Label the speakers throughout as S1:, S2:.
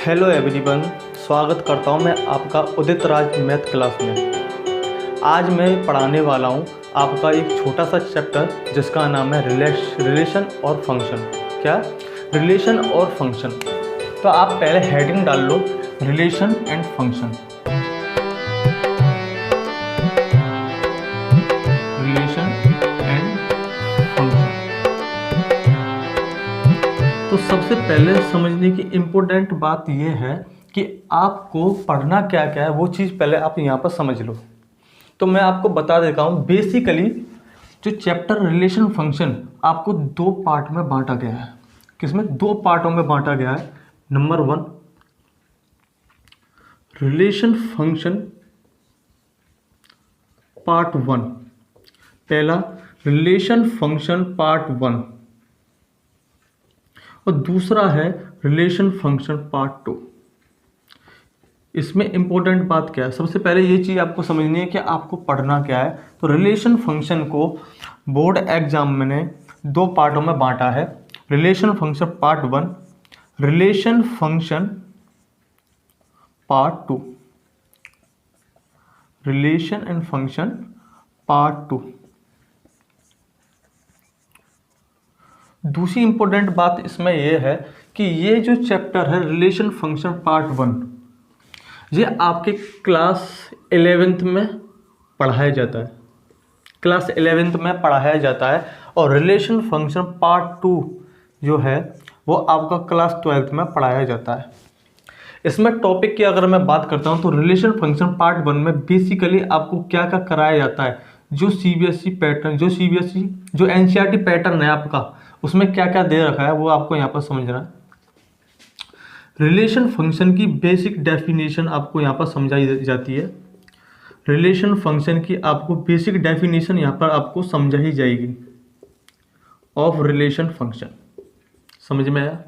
S1: Hello everyone, स्वागत करता हूं मैं आपका उदित राज मैथ क्लास में। आज मैं पढ़ाने वाला हूं आपका एक छोटा सा चैप्टर जिसका नाम है रिलेशन और फंक्शन। क्या? रिलेशन और फंक्शन। तो आप पहले हेडिंग डाल लो, relation and function. Relation and function. तो सबसे पहले समझने की इम्पोर्टेंट बात यह है कि आपको पढ़ना क्या क्या है, वो चीज़ पहले आप यहाँ पर समझ लो। तो मैं आपको बता देता हूँ, बेसिकली जो चैप्टर रिलेशन फंक्शन आपको दो पार्ट में बांटा गया है। किसमें? दो पार्टों में बांटा गया है। Number 1 relation function part 1। पहला रिलेशन फंक्शन पार्ट 1 और दूसरा है रिलेशन फंक्शन पार्ट 2। इसमें इंपॉर्टेंट बात क्या है? सबसे पहले ये चीज़ आपको समझनी है कि आपको पढ़ना क्या है। तो रिलेशन फंक्शन को बोर्ड एग्जाम में दो पार्टों में बांटा है। Relation function part 1, relation function part 2। Relation and function part 2। दूसरी इंपॉर्टेंट बात इसमें यह है कि ये जो चैप्टर है रिलेशन फंक्शन पार्ट 1, ये आपके क्लास 11th में पढ़ाया जाता है। क्लास 11th में पढ़ाया जाता है। और रिलेशन फंक्शन पार्ट 2 जो है वो आपका क्लास 12th में पढ़ाया जाता है। इसमें टॉपिक की अगर मैं बात करता हूँ तो रिलेशन फंक्शन पार्ट 1 में बेसिकली आपको क्या क्या कराया जाता है, जो सीबीएसई पैटर्न, जो एनसीईआरटी पैटर्न है आपका, उसमें क्या क्या दे रखा है वो आपको यहाँ पर समझना है। रिलेशन फंक्शन की बेसिक डेफिनेशन आपको यहाँ पर समझाई जाती है। रिलेशन फंक्शन की आपको बेसिक डेफिनेशन यहाँ पर आपको समझाई जाएगी ऑफ रिलेशन फंक्शन। समझ में आया?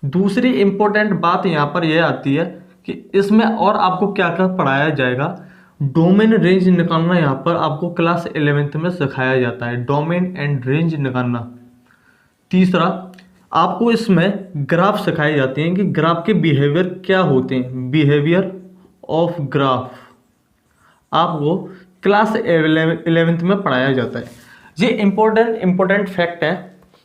S1: दूसरी इंपॉर्टेंट बात यहाँ पर यह आती है कि इसमें और आपको क्या क्या पढ़ाया जाएगा। डोमेन रेंज निकालना यहाँ पर आपको क्लास 11th में सिखाया जाता है, डोमेन एंड रेंज निकालना। तीसरा, आपको इसमें ग्राफ सिखाए जाते हैं कि ग्राफ के बिहेवियर क्या होते हैं, बिहेवियर ऑफ ग्राफ आपको क्लास 11th में पढ़ाया जाता है। ये इंपॉर्टेंट फैक्ट है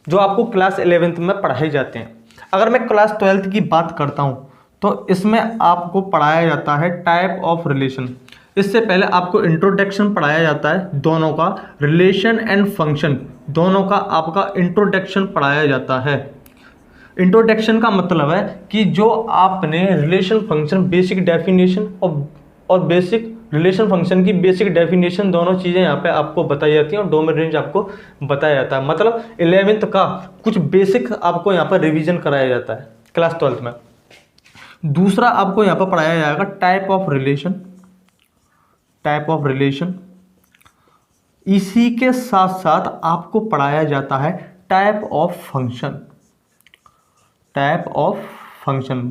S1: जो आपको क्लास 11th में पढ़ाए जाते हैं। अगर मैं क्लास 12th की बात करता हूँ तो इसमें आपको पढ़ाया जाता है टाइप ऑफ रिलेशन। इससे पहले आपको इंट्रोडक्शन पढ़ाया जाता है दोनों का, रिलेशन एंड फंक्शन दोनों का आपका इंट्रोडक्शन पढ़ाया जाता है। इंट्रोडक्शन का मतलब है कि जो आपने रिलेशन फंक्शन बेसिक डेफिनेशन और बेसिक रिलेशन फंक्शन की बेसिक डेफिनेशन दोनों चीज़ें यहाँ पे आपको बताई जाती हैं और डोमेन रेंज आपको बताया जाता है। मतलब 11th का कुछ बेसिक आपको यहाँ पर रिवीजन कराया जाता है क्लास 12th में। दूसरा आपको यहाँ पर पढ़ाया जाएगा type of relation. Type of relation इसी के साथ साथ आपको पढ़ाया जाता है type of function. Type of function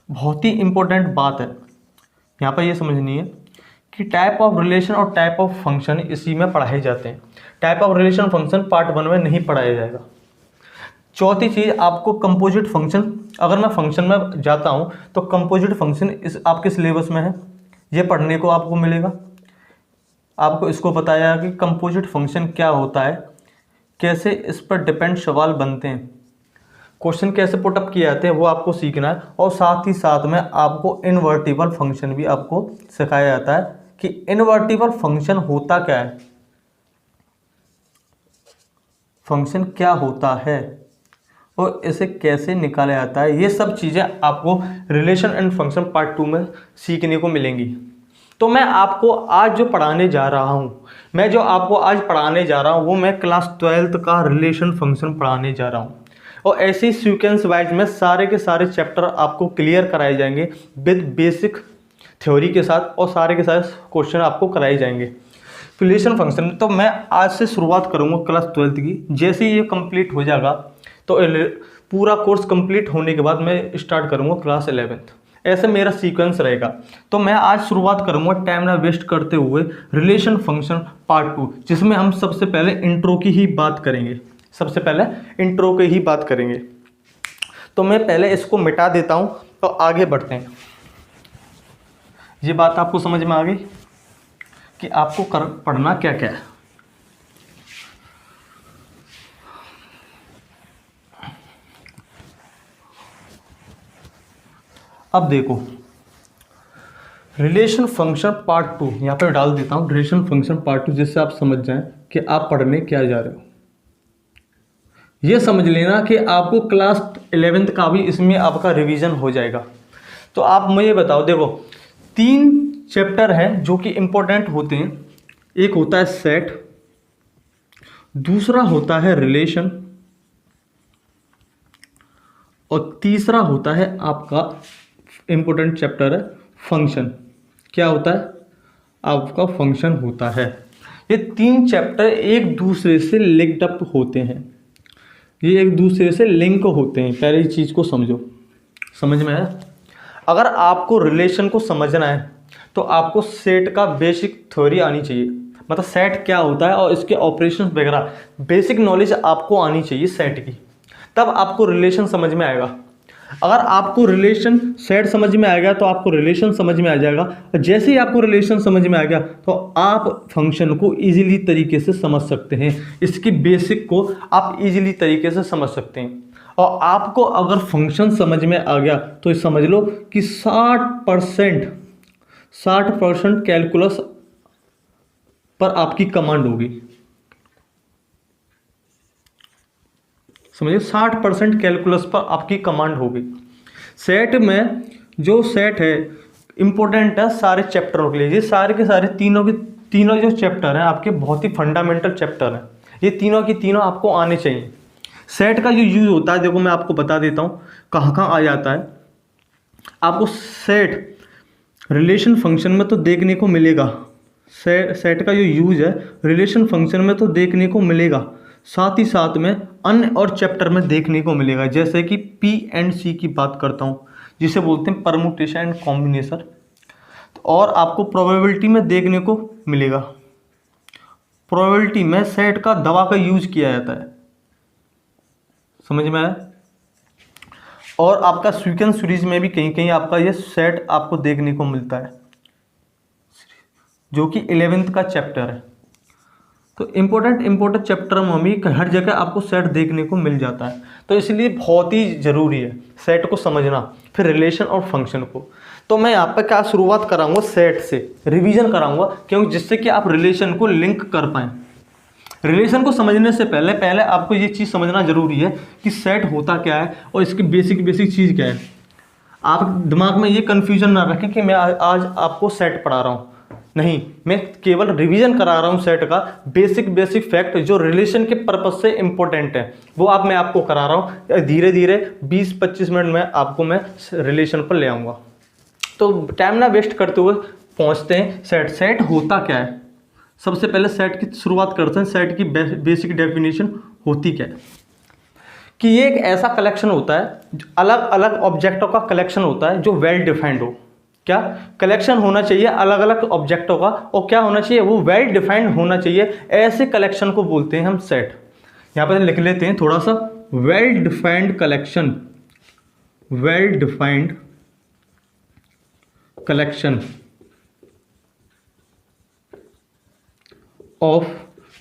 S1: बहुत ही इंपॉर्टेंट बात है, यहाँ पर ये समझनी है कि टाइप ऑफ रिलेशन और टाइप ऑफ फंक्शन इसी में पढ़ाए जाते हैं। Type of relation function part 1 में नहीं पढ़ाया जाएगा। चौथी चीज़ आपको कंपोजिट फंक्शन, अगर मैं फंक्शन में जाता हूँ तो कंपोजिट फंक्शन इस आपके सिलेबस में है, ये पढ़ने को आपको मिलेगा। आपको इसको बताया कि कंपोजिट फंक्शन क्या होता है, कैसे इस पर डिपेंड सवाल बनते हैं, क्वेश्चन कैसे पुटअप किए जाते हैं वो आपको सीखना है। और साथ ही साथ में आपको इन्वर्टिबल फंक्शन भी आपको सिखाया जाता है कि इन्वर्टिबल फंक्शन होता क्या है, फंक्शन क्या होता है और इसे कैसे निकाला जाता है। ये सब चीज़ें आपको रिलेशन एंड फंक्शन पार्ट 2 में सीखने को मिलेंगी। तो मैं आपको आज जो पढ़ाने जा रहा हूँ, वो मैं क्लास 12th का रिलेशन फंक्शन पढ़ाने जा रहा हूँ। और ऐसे ही सीक्वेंस वाइज में सारे के सारे चैप्टर आपको क्लियर कराए जाएंगे विद बेसिक थ्योरी के साथ, और सारे के सारे क्वेश्चन आपको कराए जाएंगे रिलेशन फंक्शन। तो मैं आज से शुरुआत करूँगा क्लास 12th की। जैसे ही ये कंप्लीट हो जाएगा तो पूरा कोर्स कंप्लीट होने के बाद मैं स्टार्ट करूँगा क्लास 11th। ऐसे मेरा सीक्वेंस रहेगा। तो मैं आज शुरुआत करूँगा टाइम ना वेस्ट करते हुए रिलेशन फंक्शन पार्ट 2, जिसमें हम सबसे पहले इंट्रो की ही बात करेंगे। सबसे पहले इंट्रो की ही बात करेंगे, तो मैं पहले इसको मिटा देता हूँ तो आगे बढ़ते हैं। ये बात आपको समझ में आ गई कि आपको पढ़ना क्या क्या है। अब देखो, रिलेशन फंक्शन पार्ट 2 यहाँ पे डाल देता हूँ, रिलेशन फंक्शन पार्ट 2, जिससे आप समझ जाएं कि आप पढ़ने क्या जा रहे हो। ये समझ लेना कि आपको क्लास 11th का भी इसमें आपका रिवीजन हो जाएगा। तो आप मुझे बताओ, देखो 3 चैप्टर हैं जो कि इम्पोर्टेंट होते हैं। एक होता है सेट, दूसरा होता है रिलेशन, और तीसरा होता है आपका इम्पोर्टेंट चैप्टर है फंक्शन। क्या होता है? आपका फंक्शन होता है। ये 3 चैप्टर एक दूसरे से लिंक्ड अप होते हैं, ये एक दूसरे से लिंक होते हैं। पहले इस चीज़ को समझो, समझ में है? अगर आपको रिलेशन को समझना है तो आपको सेट का बेसिक थ्योरी आनी चाहिए, मतलब सेट क्या होता है और इसके ऑपरेशंस वगैरह बेसिक नॉलेज आपको आनी चाहिए सेट की, तब आपको रिलेशन समझ में आएगा। अगर आपको रिलेशन सेट समझ में आएगा तो आपको रिलेशन समझ में आ जाएगा, और जैसे ही आपको रिलेशन समझ में आ गया तो आप फंक्शन को इजीली तरीके से समझ सकते हैं, इसकी बेसिक को आप इजीली तरीके से समझ सकते हैं। और आपको अगर फंक्शन समझ में आ गया तो समझ लो कि 60% कैलकुलस पर आपकी कमांड होगी। समझिए, 60% कैलकुलस पर आपकी कमांड होगी। सेट में जो सेट है इंपॉर्टेंट है सारे चैप्टरों के लिए। ये सारे के सारे तीनों जो चैप्टर हैं आपके बहुत ही फंडामेंटल चैप्टर हैं, ये तीनों की तीनों आपको आने चाहिए। सेट का जो यूज होता है, देखो मैं आपको बता देता हूँ कहाँ कहाँ आ जाता है। आपको सेट रिलेशन फंक्शन में तो देखने को मिलेगा, सेट का जो यूज है रिलेशन फंक्शन में तो देखने को मिलेगा, साथ ही साथ में अन्य और चैप्टर में देखने को मिलेगा। जैसे कि पी एंड सी की बात करता हूँ, जिसे बोलते हैं परमुटेशन एंड कॉम्बिनेशन, और आपको प्रोबेबिलिटी में देखने को मिलेगा। प्रोबेबिलिटी में सेट का दवा का यूज किया जाता है, समझ में आया? और आपका सीक्वेंस सीरीज में भी कहीं कहीं आपका ये सेट आपको देखने को मिलता है, जो कि 11th का चैप्टर है। तो इम्पोर्टेंट चैप्टर में भी हर जगह आपको सेट देखने को मिल जाता है, तो इसलिए बहुत ही ज़रूरी है सेट को समझना, फिर रिलेशन और फंक्शन को। तो मैं यहाँ पर क्या शुरुआत कराऊंगा, सेट से रिवीजन कराऊंगा, क्योंकि जिससे कि आप रिलेशन को लिंक कर पाएँ। रिलेशन को समझने से पहले आपको ये चीज़ समझना जरूरी है कि सेट होता क्या है और इसकी बेसिक चीज़ क्या है। आप दिमाग में ये कन्फ्यूजन ना रखें कि मैं आज आपको सेट पढ़ा रहा हूँ, नहीं, मैं केवल रिवीजन करा रहा हूँ सेट का बेसिक फैक्ट जो रिलेशन के पर्पज से इंपॉर्टेंट है, वो मैं आपको करा रहा हूँ। धीरे धीरे 20-25 मिनट में आपको मैं रिलेशन पर ले आऊँगा। तो टाइम ना वेस्ट करते हुए पहुँचते हैं सेट होता क्या है। सबसे पहले सेट की शुरुआत करते हैं। सेट की बेसिक डेफिनेशन होती क्या है कि ये एक ऐसा कलेक्शन होता है, अलग अलग ऑब्जेक्टों का कलेक्शन होता है जो वेल डिफाइंड हो। क्या कलेक्शन होना चाहिए? अलग अलग ऑब्जेक्टों का, और क्या होना चाहिए? वो वेल डिफाइंड होना चाहिए। ऐसे कलेक्शन को बोलते हैं हम सेट। यहाँ पर लिख लेते हैं थोड़ा सा, well defined collection, well defined collection of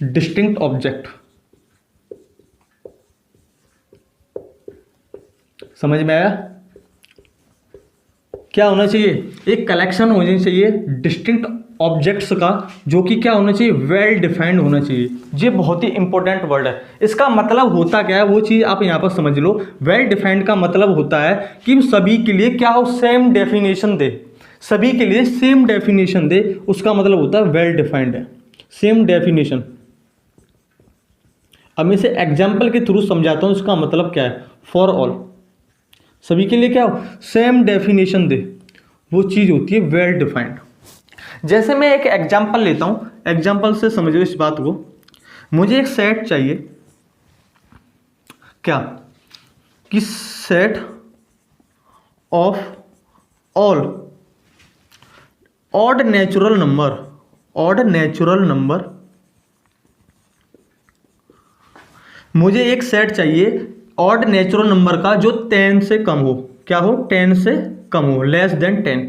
S1: distinct object. समझ में आया? क्या होना चाहिए? एक कलेक्शन होनी चाहिए डिस्टिंक्ट ऑब्जेक्ट्स का, जो कि क्या होना चाहिए? वेल डिफाइंड होना चाहिए। ये बहुत ही इंपॉर्टेंट वर्ड है। इसका मतलब होता क्या है वो चीज़ आप यहाँ पर समझ लो। वेल डिफाइंड का मतलब होता है कि सभी के लिए क्या हो, सेम डेफिनेशन दे, सभी के लिए सेम डेफिनेशन दे, उसका मतलब होता है वेल डिफाइंड है, सेम डेफिनेशन। अब मैं इसे एग्जाम्पल के थ्रू समझाता हूँ इसका मतलब क्या है। फॉर ऑल, सभी के लिए क्या हो, सेम डेफिनेशन दे, वो चीज़ होती है वेल डिफाइंड। जैसे मैं एक एग्जाम्पल लेता हूँ, एग्जाम्पल से समझो इस बात को। मुझे एक सेट चाहिए, क्या कि set of all odd natural number मुझे एक सेट चाहिए ऑड नेचुरल नंबर का जो 10 से कम हो। क्या हो? 10 से कम हो, लेस देन 10।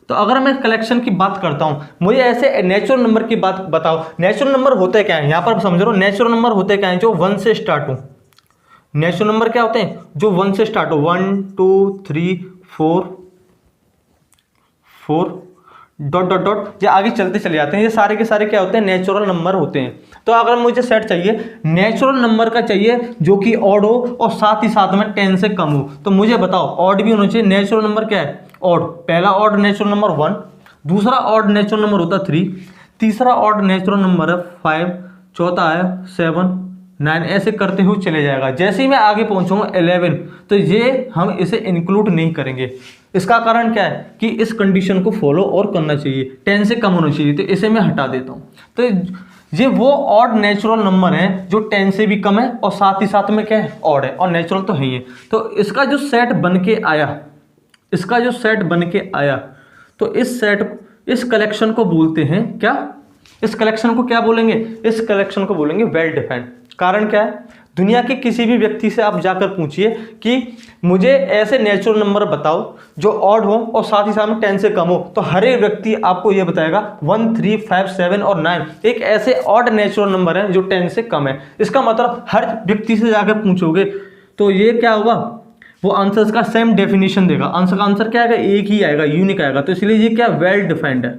S1: तो अगर मैं कलेक्शन की बात करता हूं, मुझे ऐसे नेचुरल नंबर की बात बताओ। नेचुरल नंबर होते क्या है? यहां पर समझ लो, नेचुरल नंबर होते क्या है? जो 1 से स्टार्ट हो। नेचुरल नंबर क्या होते हैं? जो 1 से स्टार्ट हो। 1 2 3 4 डॉट डॉट डॉट, ये आगे चलते चले जाते हैं। ये सारे के सारे क्या होते हैं? नेचुरल नंबर होते हैं। तो अगर मुझे सेट चाहिए नेचुरल नंबर का चाहिए जो कि ऑड हो और साथ ही साथ में 10 से कम हो, तो मुझे बताओ ऑड भी होना चाहिए। नेचुरल नंबर क्या है? ऑड। पहला ऑड नेचुरल नंबर 1, दूसरा ऑड नेचुरल नंबर होता है 3, तीसरा ऑड नेचुरल नंबर है 5, चौथा है 7 9, ऐसे करते हुए चले जाएगा। जैसे ही मैं आगे पहुंचूंगा 11, तो ये हम इसे इंक्लूड नहीं करेंगे। इसका कारण क्या है कि इस कंडीशन को फॉलो और करना चाहिए, 10 से कम होना चाहिए, तो इसे मैं हटा देता हूँ। तो ये वो ऑड नेचुरल नंबर है जो 10 से भी कम है और साथ ही साथ में क्या है? ऑड है, और नेचुरल तो है ही है। तो इसका जो सेट बन के आया, इसका जो सेट बन के आया, तो इस कलेक्शन को बोलते हैं क्या? इस कलेक्शन को क्या बोलेंगे? इस कलेक्शन को बोलेंगे वेल डिफाइंड। कारण क्या है? दुनिया के किसी भी व्यक्ति से आप जाकर पूछिए कि मुझे ऐसे नेचुरल नंबर बताओ जो ऑड हो और साथ ही साथ में 10 से कम हो, तो हर एक व्यक्ति आपको यह बताएगा 1 3 5 7 और 9 एक ऐसे ऑड नेचुरल नंबर है जो 10 से कम है। इसका मतलब हर व्यक्ति से जाकर पूछोगे तो ये क्या होगा? वो आंसर्स का सेम डेफिनेशन देगा। आंसर का आंसर क्या आएगा? एक ही आएगा, यूनिक आएगा। तो इसलिए ये क्या? वेल डिफाइंड है।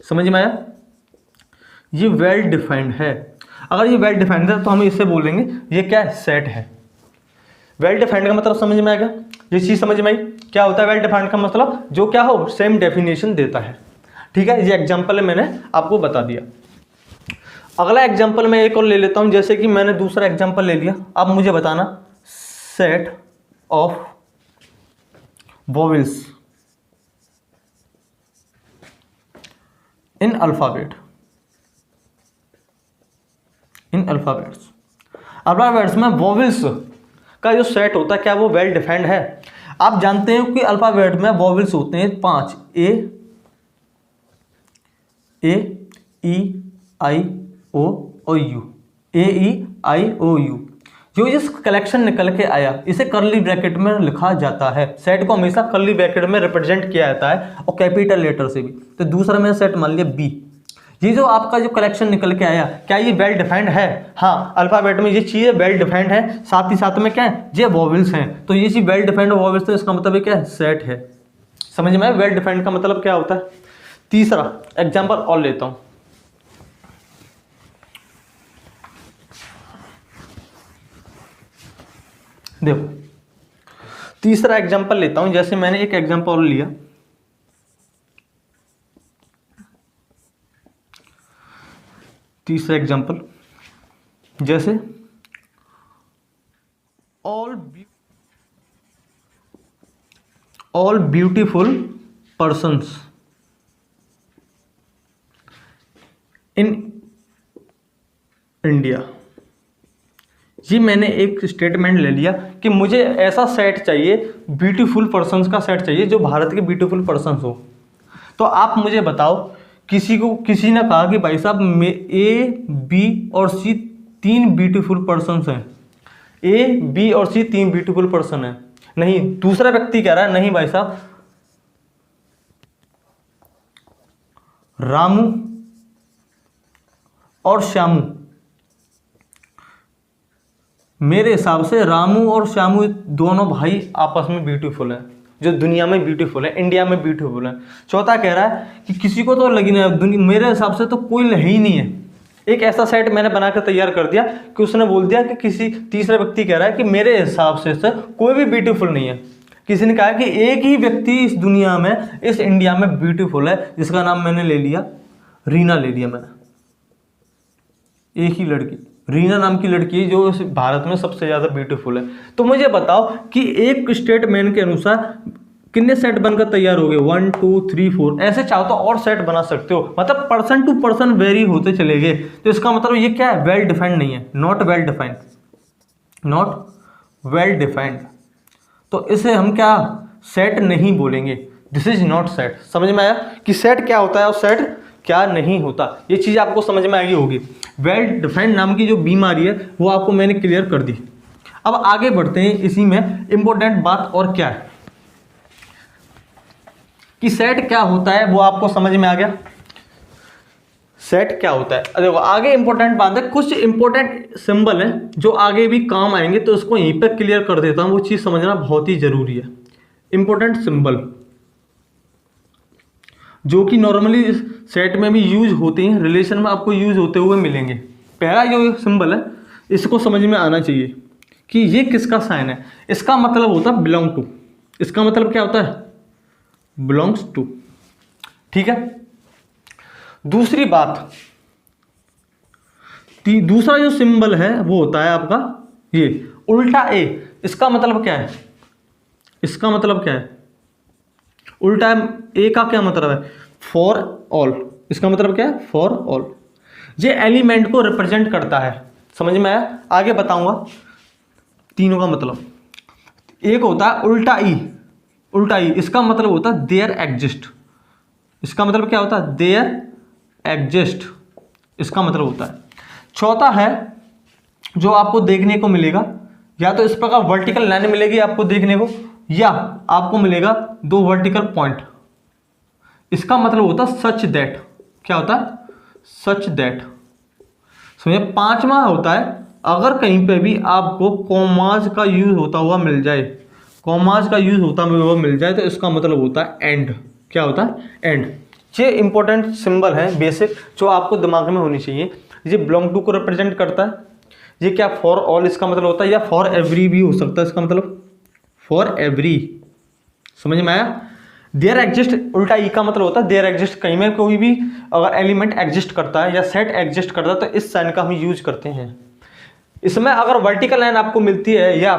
S1: समझ में आया? ये वेल डिफाइंड है। अगर ये वेल डिफाइंड है तो हम इससे बोलेंगे ये क्या है? सेट है। वेल डिफाइंड का मतलब समझ में आ गया? ये चीज समझ में आई? क्या होता है वेल डिफाइंड का मतलब? जो क्या हो? सेम डेफिनेशन देता है। ठीक है, ये एग्जांपल मैंने आपको बता दिया। अगला एग्जांपल मैं एक और ले लेता हूं। जैसे कि मैंने दूसरा एग्जांपल ले लिया, अब मुझे बताना set of vowels in alphabet. In alphabets में वोवेल्स का जो सेट होता है, क्या वो वेल डिफाइंड है? आप जानते हो कि अल्फाबेट में वोवेल्स होते हैं 5, ए ई आई ओ और you. A E I O you. जो इस कलेक्शन निकल के आया इसे कर्ली ब्रैकेट में लिखा जाता है। सेट को हमेशा कर्ली ब्रैकेट में रिप्रेजेंट किया जाता है और कैपिटल लेटर से भी। तो दूसरा मैंने सेट मान लिया बी। ये जो आपका जो कलेक्शन निकल के आया, क्या ये वेल डिफाइंड है? हाँ, अल्फाबेट में ये चीज़ें वेल डिफाइंड है, साथ ही साथ में क्या है? ये वोवेल्स हैं। तो ये चीज वेल डिफाइंड वोवेल्स, तो इसका मतलब क्या है? सेट है। समझ में? वेल डिफाइंड का मतलब क्या होता है? तीसरा एग्जाम्पल और लेता हूं। देखो, तीसरा एग्जाम्पल लेता हूं। जैसे मैंने एक एग्जाम्पल और लिया, तीसरा एग्जाम्पल, जैसे all beautiful persons in India. ये मैंने एक स्टेटमेंट ले लिया कि मुझे ऐसा सेट चाहिए, ब्यूटीफुल पर्सन्स का सेट चाहिए जो भारत के ब्यूटीफुल पर्सन्स हो। तो आप मुझे बताओ, किसी ने कहा कि भाई साहब ए बी और सी 3 ब्यूटीफुल पर्सन्स हैं। ए बी और सी 3 ब्यूटीफुल पर्सन हैं। नहीं, दूसरा व्यक्ति कह रहा है नहीं भाई साहब, रामू और श्यामू। मेरे हिसाब से रामू और श्यामू दोनों भाई आपस में ब्यूटीफुल हैं, जो दुनिया में ब्यूटीफुल है, इंडिया में ब्यूटीफुल है। चौथा कह रहा है कि किसी को तो लगी नहीं, मेरे हिसाब से तो कोई ही नहीं है। एक ऐसा सेट मैंने बनाकर तैयार कर दिया कि उसने बोल दिया कि किसी तीसरा व्यक्ति कह रहा है कि मेरे हिसाब से कोई भी ब्यूटीफुल नहीं है। किसी ने कहा कि एक ही व्यक्ति इस दुनिया में, इस इंडिया में ब्यूटीफुल है, जिसका नाम मैंने ले लिया रीना, ले लिया मैंने। एक ही लड़की, रीना नाम की लड़की जो भारत में सबसे ज़्यादा ब्यूटीफुल है। तो मुझे बताओ कि एक स्टेटमेंट के अनुसार कितने सेट बनकर तैयार हो गए? 1 2 3 4। ऐसे चाहो तो और सेट बना सकते हो, मतलब पर्सन टू पर्सन वेरी होते चले गए। तो इसका मतलब ये क्या है? वेल डिफाइंड नहीं है, not well defined, not well defined. तो इसे हम क्या सेट नहीं बोलेंगे, दिस इज नॉट सेट। समझ में आया कि सेट क्या होता है और सेट क्या नहीं होता। ये चीज़ आपको समझ में आई होगी। वेल डिफाइंड नाम की जो बीमारी है वो आपको मैंने क्लियर कर दी। अब आगे बढ़ते हैं, इसी में इंपॉर्टेंट बात और क्या है कि सेट क्या होता है वो आपको समझ में आ गया। सेट क्या होता है, देखो आगे इंपॉर्टेंट बात है, कुछ इंपॉर्टेंट सिंबल है जो आगे भी काम आएंगे, तो इसको यहीं पे क्लियर कर देता हूं। वो चीज़ समझना बहुत ही जरूरी है। इंपॉर्टेंट सिंबल जो कि नॉर्मली सेट में भी यूज होते हैं, रिलेशन में आपको यूज होते हुए मिलेंगे। पहला जो सिंबल है इसको समझ में आना चाहिए कि ये किसका साइन है। इसका मतलब होता है बिलोंग टू। इसका मतलब क्या होता है, बिलोंग्स टू। ठीक है। दूसरी बात, दूसरा जो सिंबल है वो होता है आपका ये उल्टा ए। इसका मतलब क्या है, इसका मतलब क्या है, उल्टा ए का क्या मतलब है, फॉर ऑल। इसका मतलब क्या है, फॉर ऑल। ये एलिमेंट को रिप्रेजेंट करता है। समझ में आया, आगे बताऊंगा तीनों का मतलब। एक होता है उल्टा ई। उल्टा ई इसका मतलब होता है देयर एग्जिस्ट। इसका मतलब क्या होता है, देयर एग्जिस्ट इसका मतलब होता है। चौथा है जो आपको देखने को मिलेगा, या तो इस प्रकार वर्टिकल लाइन मिलेगी आपको देखने को, या आपको मिलेगा दो वर्टिकल पॉइंट। इसका मतलब होता है सच दैट। क्या होता है, सच दैट। समझे। पांचवा होता है अगर कहीं पे भी आपको कॉमाज का यूज होता हुआ मिल जाए, कॉमाज का यूज होता हुआ मिल जाए, तो इसका मतलब होता है एंड। क्या होता है, एंड। ये इंपॉर्टेंट सिंबल है बेसिक जो आपको दिमाग में होनी चाहिए। ये बिलोंग टू को रिप्रेजेंट करता है। ये क्या, फॉर ऑल इसका मतलब होता है, या फॉर एवरी भी हो सकता है इसका मतलब, फॉर एवरी। समझ में आया। देयर एग्जिस्ट, उल्टा ई का मतलब होता है देयर एग्जिस्ट। कहीं में कोई भी अगर एलिमेंट एग्जिस्ट करता है या सेट एग्जिस्ट करता है तो इस साइन का हम यूज करते हैं। इसमें अगर वर्टिकल लाइन आपको मिलती है या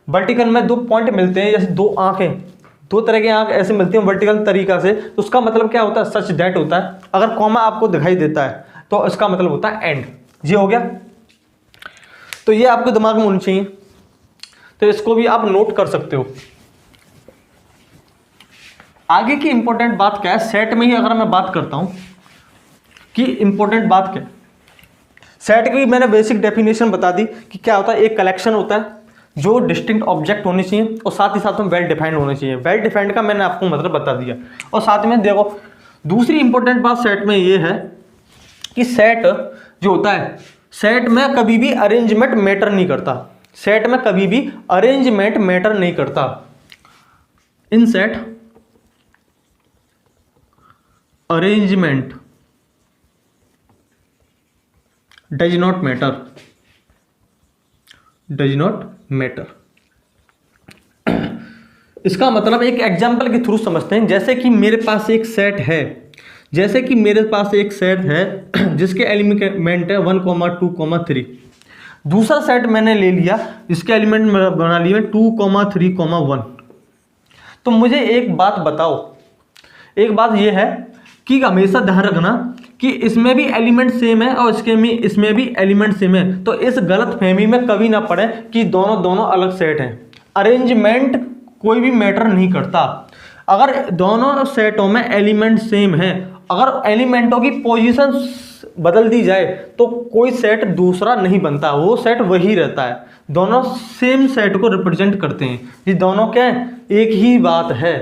S1: वर्टिकल में दो पॉइंट मिलते हैं, जैसे दो आंखें, दो तरह के आंख ऐसे मिलती हैं वर्टिकल तरीका से, तो उसका मतलब क्या होता है, सच दैट होता है। अगर कॉमा आपको दिखाई देता है तो इसका मतलब होता है एंड। ये हो गया। तो ये आपके दिमाग में होनी चाहिए, तो इसको भी आप नोट कर सकते हो। आगे की इंपॉर्टेंट बात क्या है, सेट में ही अगर मैं बात करता हूं कि इंपॉर्टेंट बात क्या है, सेट की मैंने बेसिक डेफिनेशन बता दी कि क्या होता है। एक कलेक्शन होता है जो डिस्टिंक्ट ऑब्जेक्ट होने चाहिए और साथ ही साथ में वेल डिफाइंड होने चाहिए। वेल डिफाइंड का मैंने आपको मतलब बता दिया। और साथ में देखो दूसरी इंपॉर्टेंट बात सेट में ये है कि सेट जो होता है, सेट में कभी भी अरेंजमेंट मैटर नहीं करता। सेट में कभी भी अरेंजमेंट मैटर नहीं करता। इन set arrangement does not matter, does not matter. इसका मतलब एक एग्जांपल के थ्रू समझते हैं। जैसे कि मेरे पास एक सेट है, जैसे कि मेरे पास एक सेट है जिसके एलिमेंट है 1, 2, 3। दूसरा सेट मैंने ले लिया जिसके एलिमेंट बना लिए 2, 3, 1। तो मुझे एक बात बताओ, एक बात यह है कि हमेशा ध्यान रखना कि इसमें भी एलिमेंट सेम है और इसमें भी एलिमेंट सेम है। तो इस गलत फहमी में कभी ना पड़े कि दोनों अलग सेट हैं। अरेंजमेंट कोई भी मैटर नहीं करता। अगर दोनों सेटों में एलिमेंट सेम है, अगर एलिमेंटों की पोजीशन बदल दी जाए तो कोई सेट दूसरा नहीं बनता, वो सेट वही रहता है। दोनों सेम सेट को रिप्रेजेंट करते हैं। ये दोनों क्या एक ही बात है।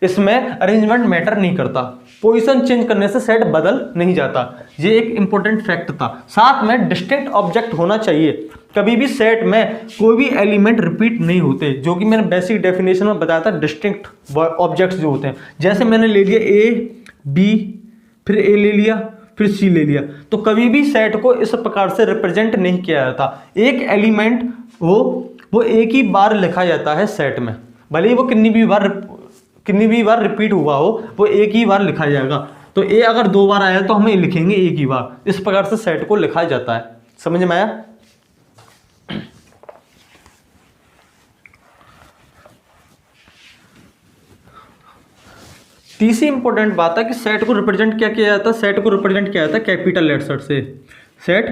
S1: इसमें अरेंजमेंट मैटर नहीं करता। पोजीशन चेंज करने से सेट बदल नहीं जाता। ये एक इंपॉर्टेंट फैक्ट था। साथ में डिस्टिंक्ट ऑब्जेक्ट होना चाहिए। कभी भी सेट में कोई भी एलिमेंट रिपीट नहीं होते, जो कि मैंने बेसिक डेफिनेशन में बताया था। डिस्टिंक्ट ऑब्जेक्ट्स जो होते हैं, जैसे मैंने ले लिया ए बी, फिर ए ले लिया, फिर सी ले लिया, तो कभी भी सेट को इस प्रकार से रिप्रेजेंट नहीं किया जाता। एक एलिमेंट वो एक ही बार लिखा जाता है सेट में, भले ही वो कितनी भी बार रिपीट हुआ हो, वो एक ही बार लिखा जाएगा। तो ए अगर 2 बार आया तो हम ए लिखेंगे एक ही बार। इस प्रकार से सेट को लिखा जाता है। समझ में आया। तीसरी इंपॉर्टेंट बात है कि सेट को रिप्रेजेंट क्या किया जाता है। सेट को रिप्रेजेंट किया जाता है कैपिटल लेटर से। सेट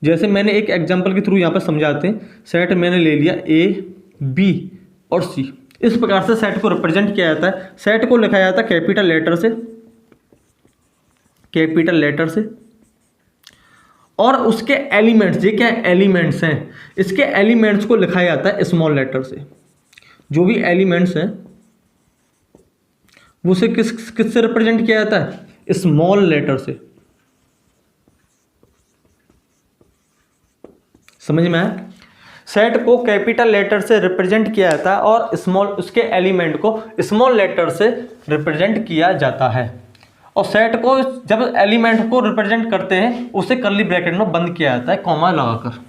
S1: जैसे मैंने एक एग्जांपल के थ्रू यहाँ पर समझाते हैं। सेट मैंने ले लिया ए बी और सी। इस प्रकार से सेट को रिप्रेजेंट किया जाता है। सेट को लिखा जाता है कैपिटल लेटर से, कैपिटल लेटर से, और उसके एलिमेंट्स, ये क्या एलिमेंट्स हैं, इसके एलिमेंट्स को लिखा जाता है स्मॉल लेटर से। जो भी एलिमेंट्स हैं वो उसे किस से रिप्रेजेंट किया जाता है, स्मॉल लेटर से। समझ में आया? सेट को कैपिटल लेटर से रिप्रेजेंट किया जाता है और स्मॉल, उसके एलिमेंट को स्मॉल लेटर से रिप्रेजेंट किया जाता है। और सेट को जब एलिमेंट को रिप्रेजेंट करते हैं उसे कर्ली ब्रैकेट में बंद किया जाता है कॉमा लगाकर।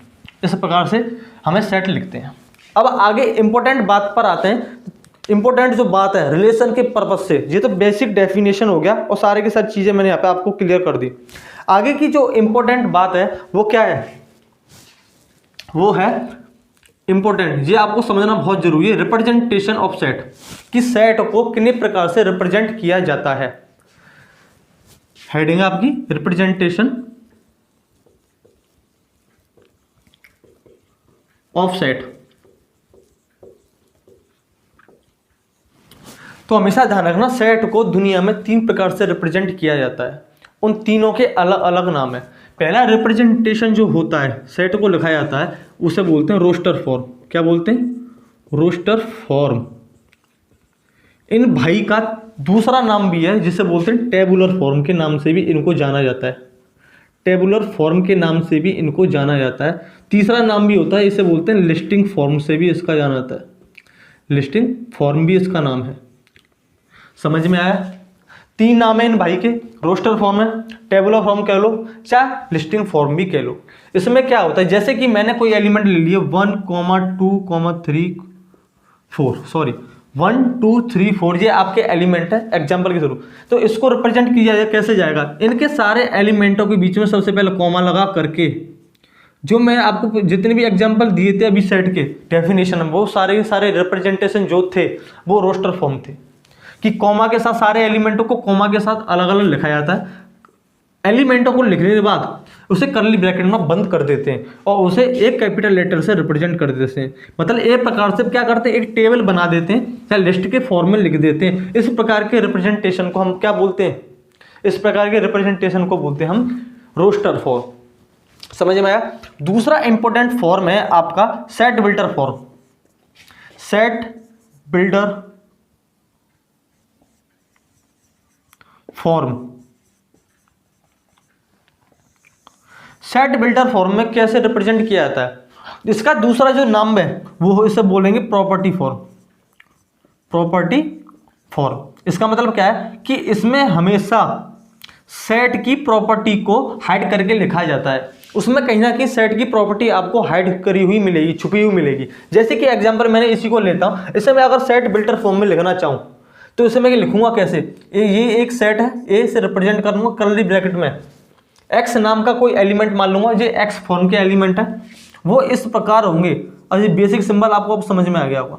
S1: इस प्रकार से हमें सेट लिखते हैं। अब आगे इंपॉर्टेंट बात पर आते हैं। इंपॉर्टेंट जो बात है रिलेशन के पर्पज से, ये तो बेसिक डेफिनेशन हो गया और सारे की सारी चीज़ें मैंने यहाँ पे आपको क्लियर कर दी। आगे की जो इंपॉर्टेंट बात है वो क्या है, वो है इंपॉर्टेंट, ये आपको समझना बहुत जरूरी है, रिप्रेजेंटेशन ऑफ सेट, कि सेट को कितने प्रकार से रिप्रेजेंट किया जाता है। हेडिंग आपकी रिप्रेजेंटेशन ऑफ सेट। तो हमेशा ध्यान रखना, सेट को दुनिया में 3 प्रकार से रिप्रेजेंट किया जाता है। उन तीनों के अलग अलग नाम है। पहला रिप्रेजेंटेशन जो होता है, सेट को लिखा जाता है, उसे बोलते हैं रोस्टर फॉर्म। क्या बोलते हैं? Roster form. इन भाई का दूसरा नाम भी है जिसे बोलते हैं टेबुलर फॉर्म के नाम से भी इनको जाना जाता है। टेबुलर फॉर्म के नाम से भी इनको जाना जाता है। तीसरा नाम भी होता है, इसे बोलते हैं लिस्टिंग फॉर्म से भी इसका जाना जाता है। लिस्टिंग फॉर्म भी इसका नाम है। समझ में आया? 3 नाम है इन भाई के, रोस्टर फॉर्म है, टेबुलर फॉर्म कह लो, चाहे लिस्टिंग फॉर्म भी कह लो। इसमें क्या होता है, जैसे कि मैंने कोई एलिमेंट ले लिए 1, 2, 3, 4, सॉरी 1, 2, 3, 4, ये आपके एलिमेंट है एग्जाम्पल के थ्रू। तो इसको रिप्रेजेंट किया जाए कैसे जाएगा, इनके सारे एलिमेंटों के बीच में सबसे पहले कॉमा लगा करके, जो मैं आपको जितने भी एग्जाम्पल दिए थे अभी सेट के डेफिनेशन में, वो सारे सारे रिप्रेजेंटेशन जो थे वो रोस्टर फॉर्म थे, कि कॉमा के साथ सारे एलिमेंटों को कॉमा के साथ अलग अलग लिखा जाता है। एलिमेंटों को लिखने के बाद उसे कर्ली ब्रैकेट में बंद कर देते हैं और उसे एक कैपिटल लेटर से रिप्रेजेंट कर देते हैं। मतलब एक प्रकार से क्या करते हैं, एक टेबल बना देते हैं या लिस्ट के फॉर्म में लिख देते हैं। इस प्रकार के रिप्रेजेंटेशन को हम क्या बोलते हैं, इस प्रकार के रिप्रेजेंटेशन को बोलते हैं हम रोस्टर फॉर्म। समझ में आया? दूसरा इंपॉर्टेंट फॉर्म है आपका set builder form. Set builder form. Set builder form में कैसे रिप्रेजेंट किया जाता है, इसका दूसरा जो नाम है वो इसे बोलेंगे प्रॉपर्टी फॉर्म। प्रॉपर्टी फॉर्म, इसका मतलब क्या है कि इसमें हमेशा सेट की प्रॉपर्टी को हाइड करके लिखा जाता है। उसमें कहीं ना कहीं सेट की प्रॉपर्टी आपको हाइड करी हुई मिलेगी, छुपी हुई मिलेगी। जैसे कि एग्जांपल मैंने इसी को लेता हूं, इसे मैं अगर सेट बिल्डर फॉर्म में लिखना चाहूं तो इसे मैं लिखूंगा कैसे, ये एक सेट है, ए से रिप्रेजेंट करूंगा कर्ली ब्रैकेट में एक्स नाम का कोई एलिमेंट मान लूंगा, ये एक्स फॉर्म के एलिमेंट है, वो इस प्रकार होंगे। और ये बेसिक सिंबल आपको अब समझ में आ गया होगा।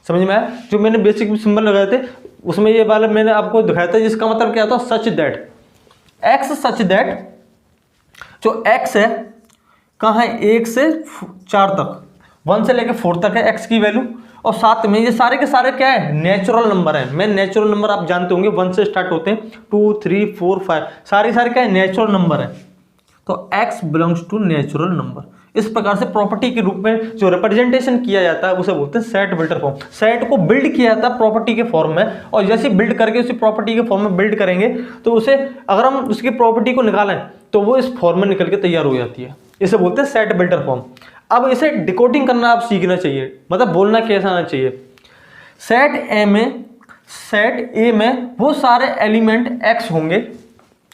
S1: समझ में आया? जो मैंने बेसिक सिंबल लगाए थे उसमें ये वाला मैंने आपको दिखाया था, जिसका मतलब क्या था, such that x, such that जो एक्स है कहाँ है, 1 से 4 तक, 1 से लेकर 4 तक है एक्स की वैल्यू। और साथ में ये सारे के सारे क्या है, नेचुरल नंबर है। मैं नेचुरल नंबर आप जानते होंगे 1 से स्टार्ट होते हैं, 2, 3, 4, 5 सारे क्या है, नेचुरल नंबर है। तो x belongs to natural number. इस प्रकार से प्रॉपर्टी के रूप में जो रिप्रेजेंटेशन किया जाता है उसे बोलते हैं सेट बिल्डर फॉर्म। सेट को बिल्ड किया जाता है प्रॉपर्टी के फॉर्म में, और जैसे बिल्ड करके उसी प्रॉपर्टी के फॉर्म में बिल्ड करेंगे तो उसे अगर हम उसकी प्रॉपर्टी को निकालें तो वो इस फॉर्म में निकल के तैयार हो जाती है। इसे बोलते हैं सेट बिल्डर फॉर्म। अब इसे डिकोडिंग करना आप सीखना चाहिए, मतलब बोलना कैसा आना चाहिए। सेट ए में वो सारे एलिमेंट x होंगे,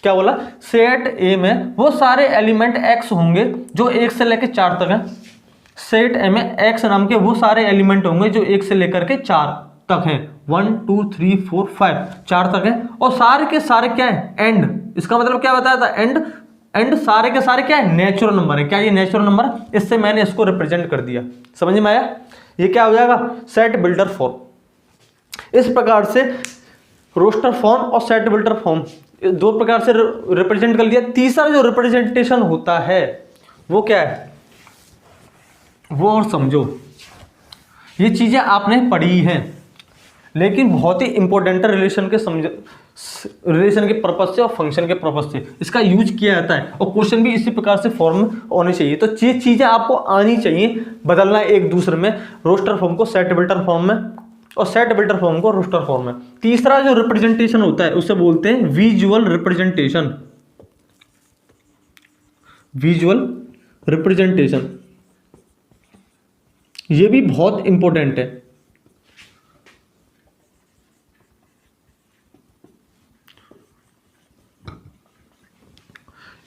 S1: क्या बोला, सेट ए में वो सारे एलिमेंट x होंगे जो 1 से लेकर 4 तक है। सेट ए में x नाम के वो सारे एलिमेंट होंगे जो 1 से लेकर के 4 तक हैं। 1, 2, 3, 4, 5 4 तक है। और सारे के सारे क्या है, एंड। इसका मतलब क्या बताया था, एंड सारे के सारे क्या है, नेचुरल नंबर है। क्या ये नेचुरल नंबर है, इससे मैंने इसको रिप्रेजेंट कर दिया। समझ में आया? ये क्या हो जाएगा, सेट बिल्डर फॉर्म। इस प्रकार से रोस्टर फॉर्म और सेट बिल्डर फॉर्म 2 प्रकार से रिप्रेजेंट कर लिया। तीसरा जो रिप्रेजेंटेशन होता है वो क्या है, वो और समझो, ये चीजें आपने पढ़ी हैं। लेकिन बहुत ही इंपॉर्टेंट है रिलेशन के पर्पज से और फंक्शन के पर्पज से इसका यूज किया जाता है, और क्वेश्चन भी इसी प्रकार से फॉर्म में होने चाहिए। तो ये चीज़ें आपको आनी चाहिए, बदलना एक दूसरे में, रोस्टर फॉर्म को सेट बिल्टर फॉर्म में और सेट बिल्टर फॉर्म को रोस्टर फॉर्म में। तीसरा जो रिप्रेजेंटेशन होता है उसे बोलते हैं विजुअल रिप्रेजेंटेशन। विजुअल रिप्रेजेंटेशन ये भी बहुत इंपॉर्टेंट है।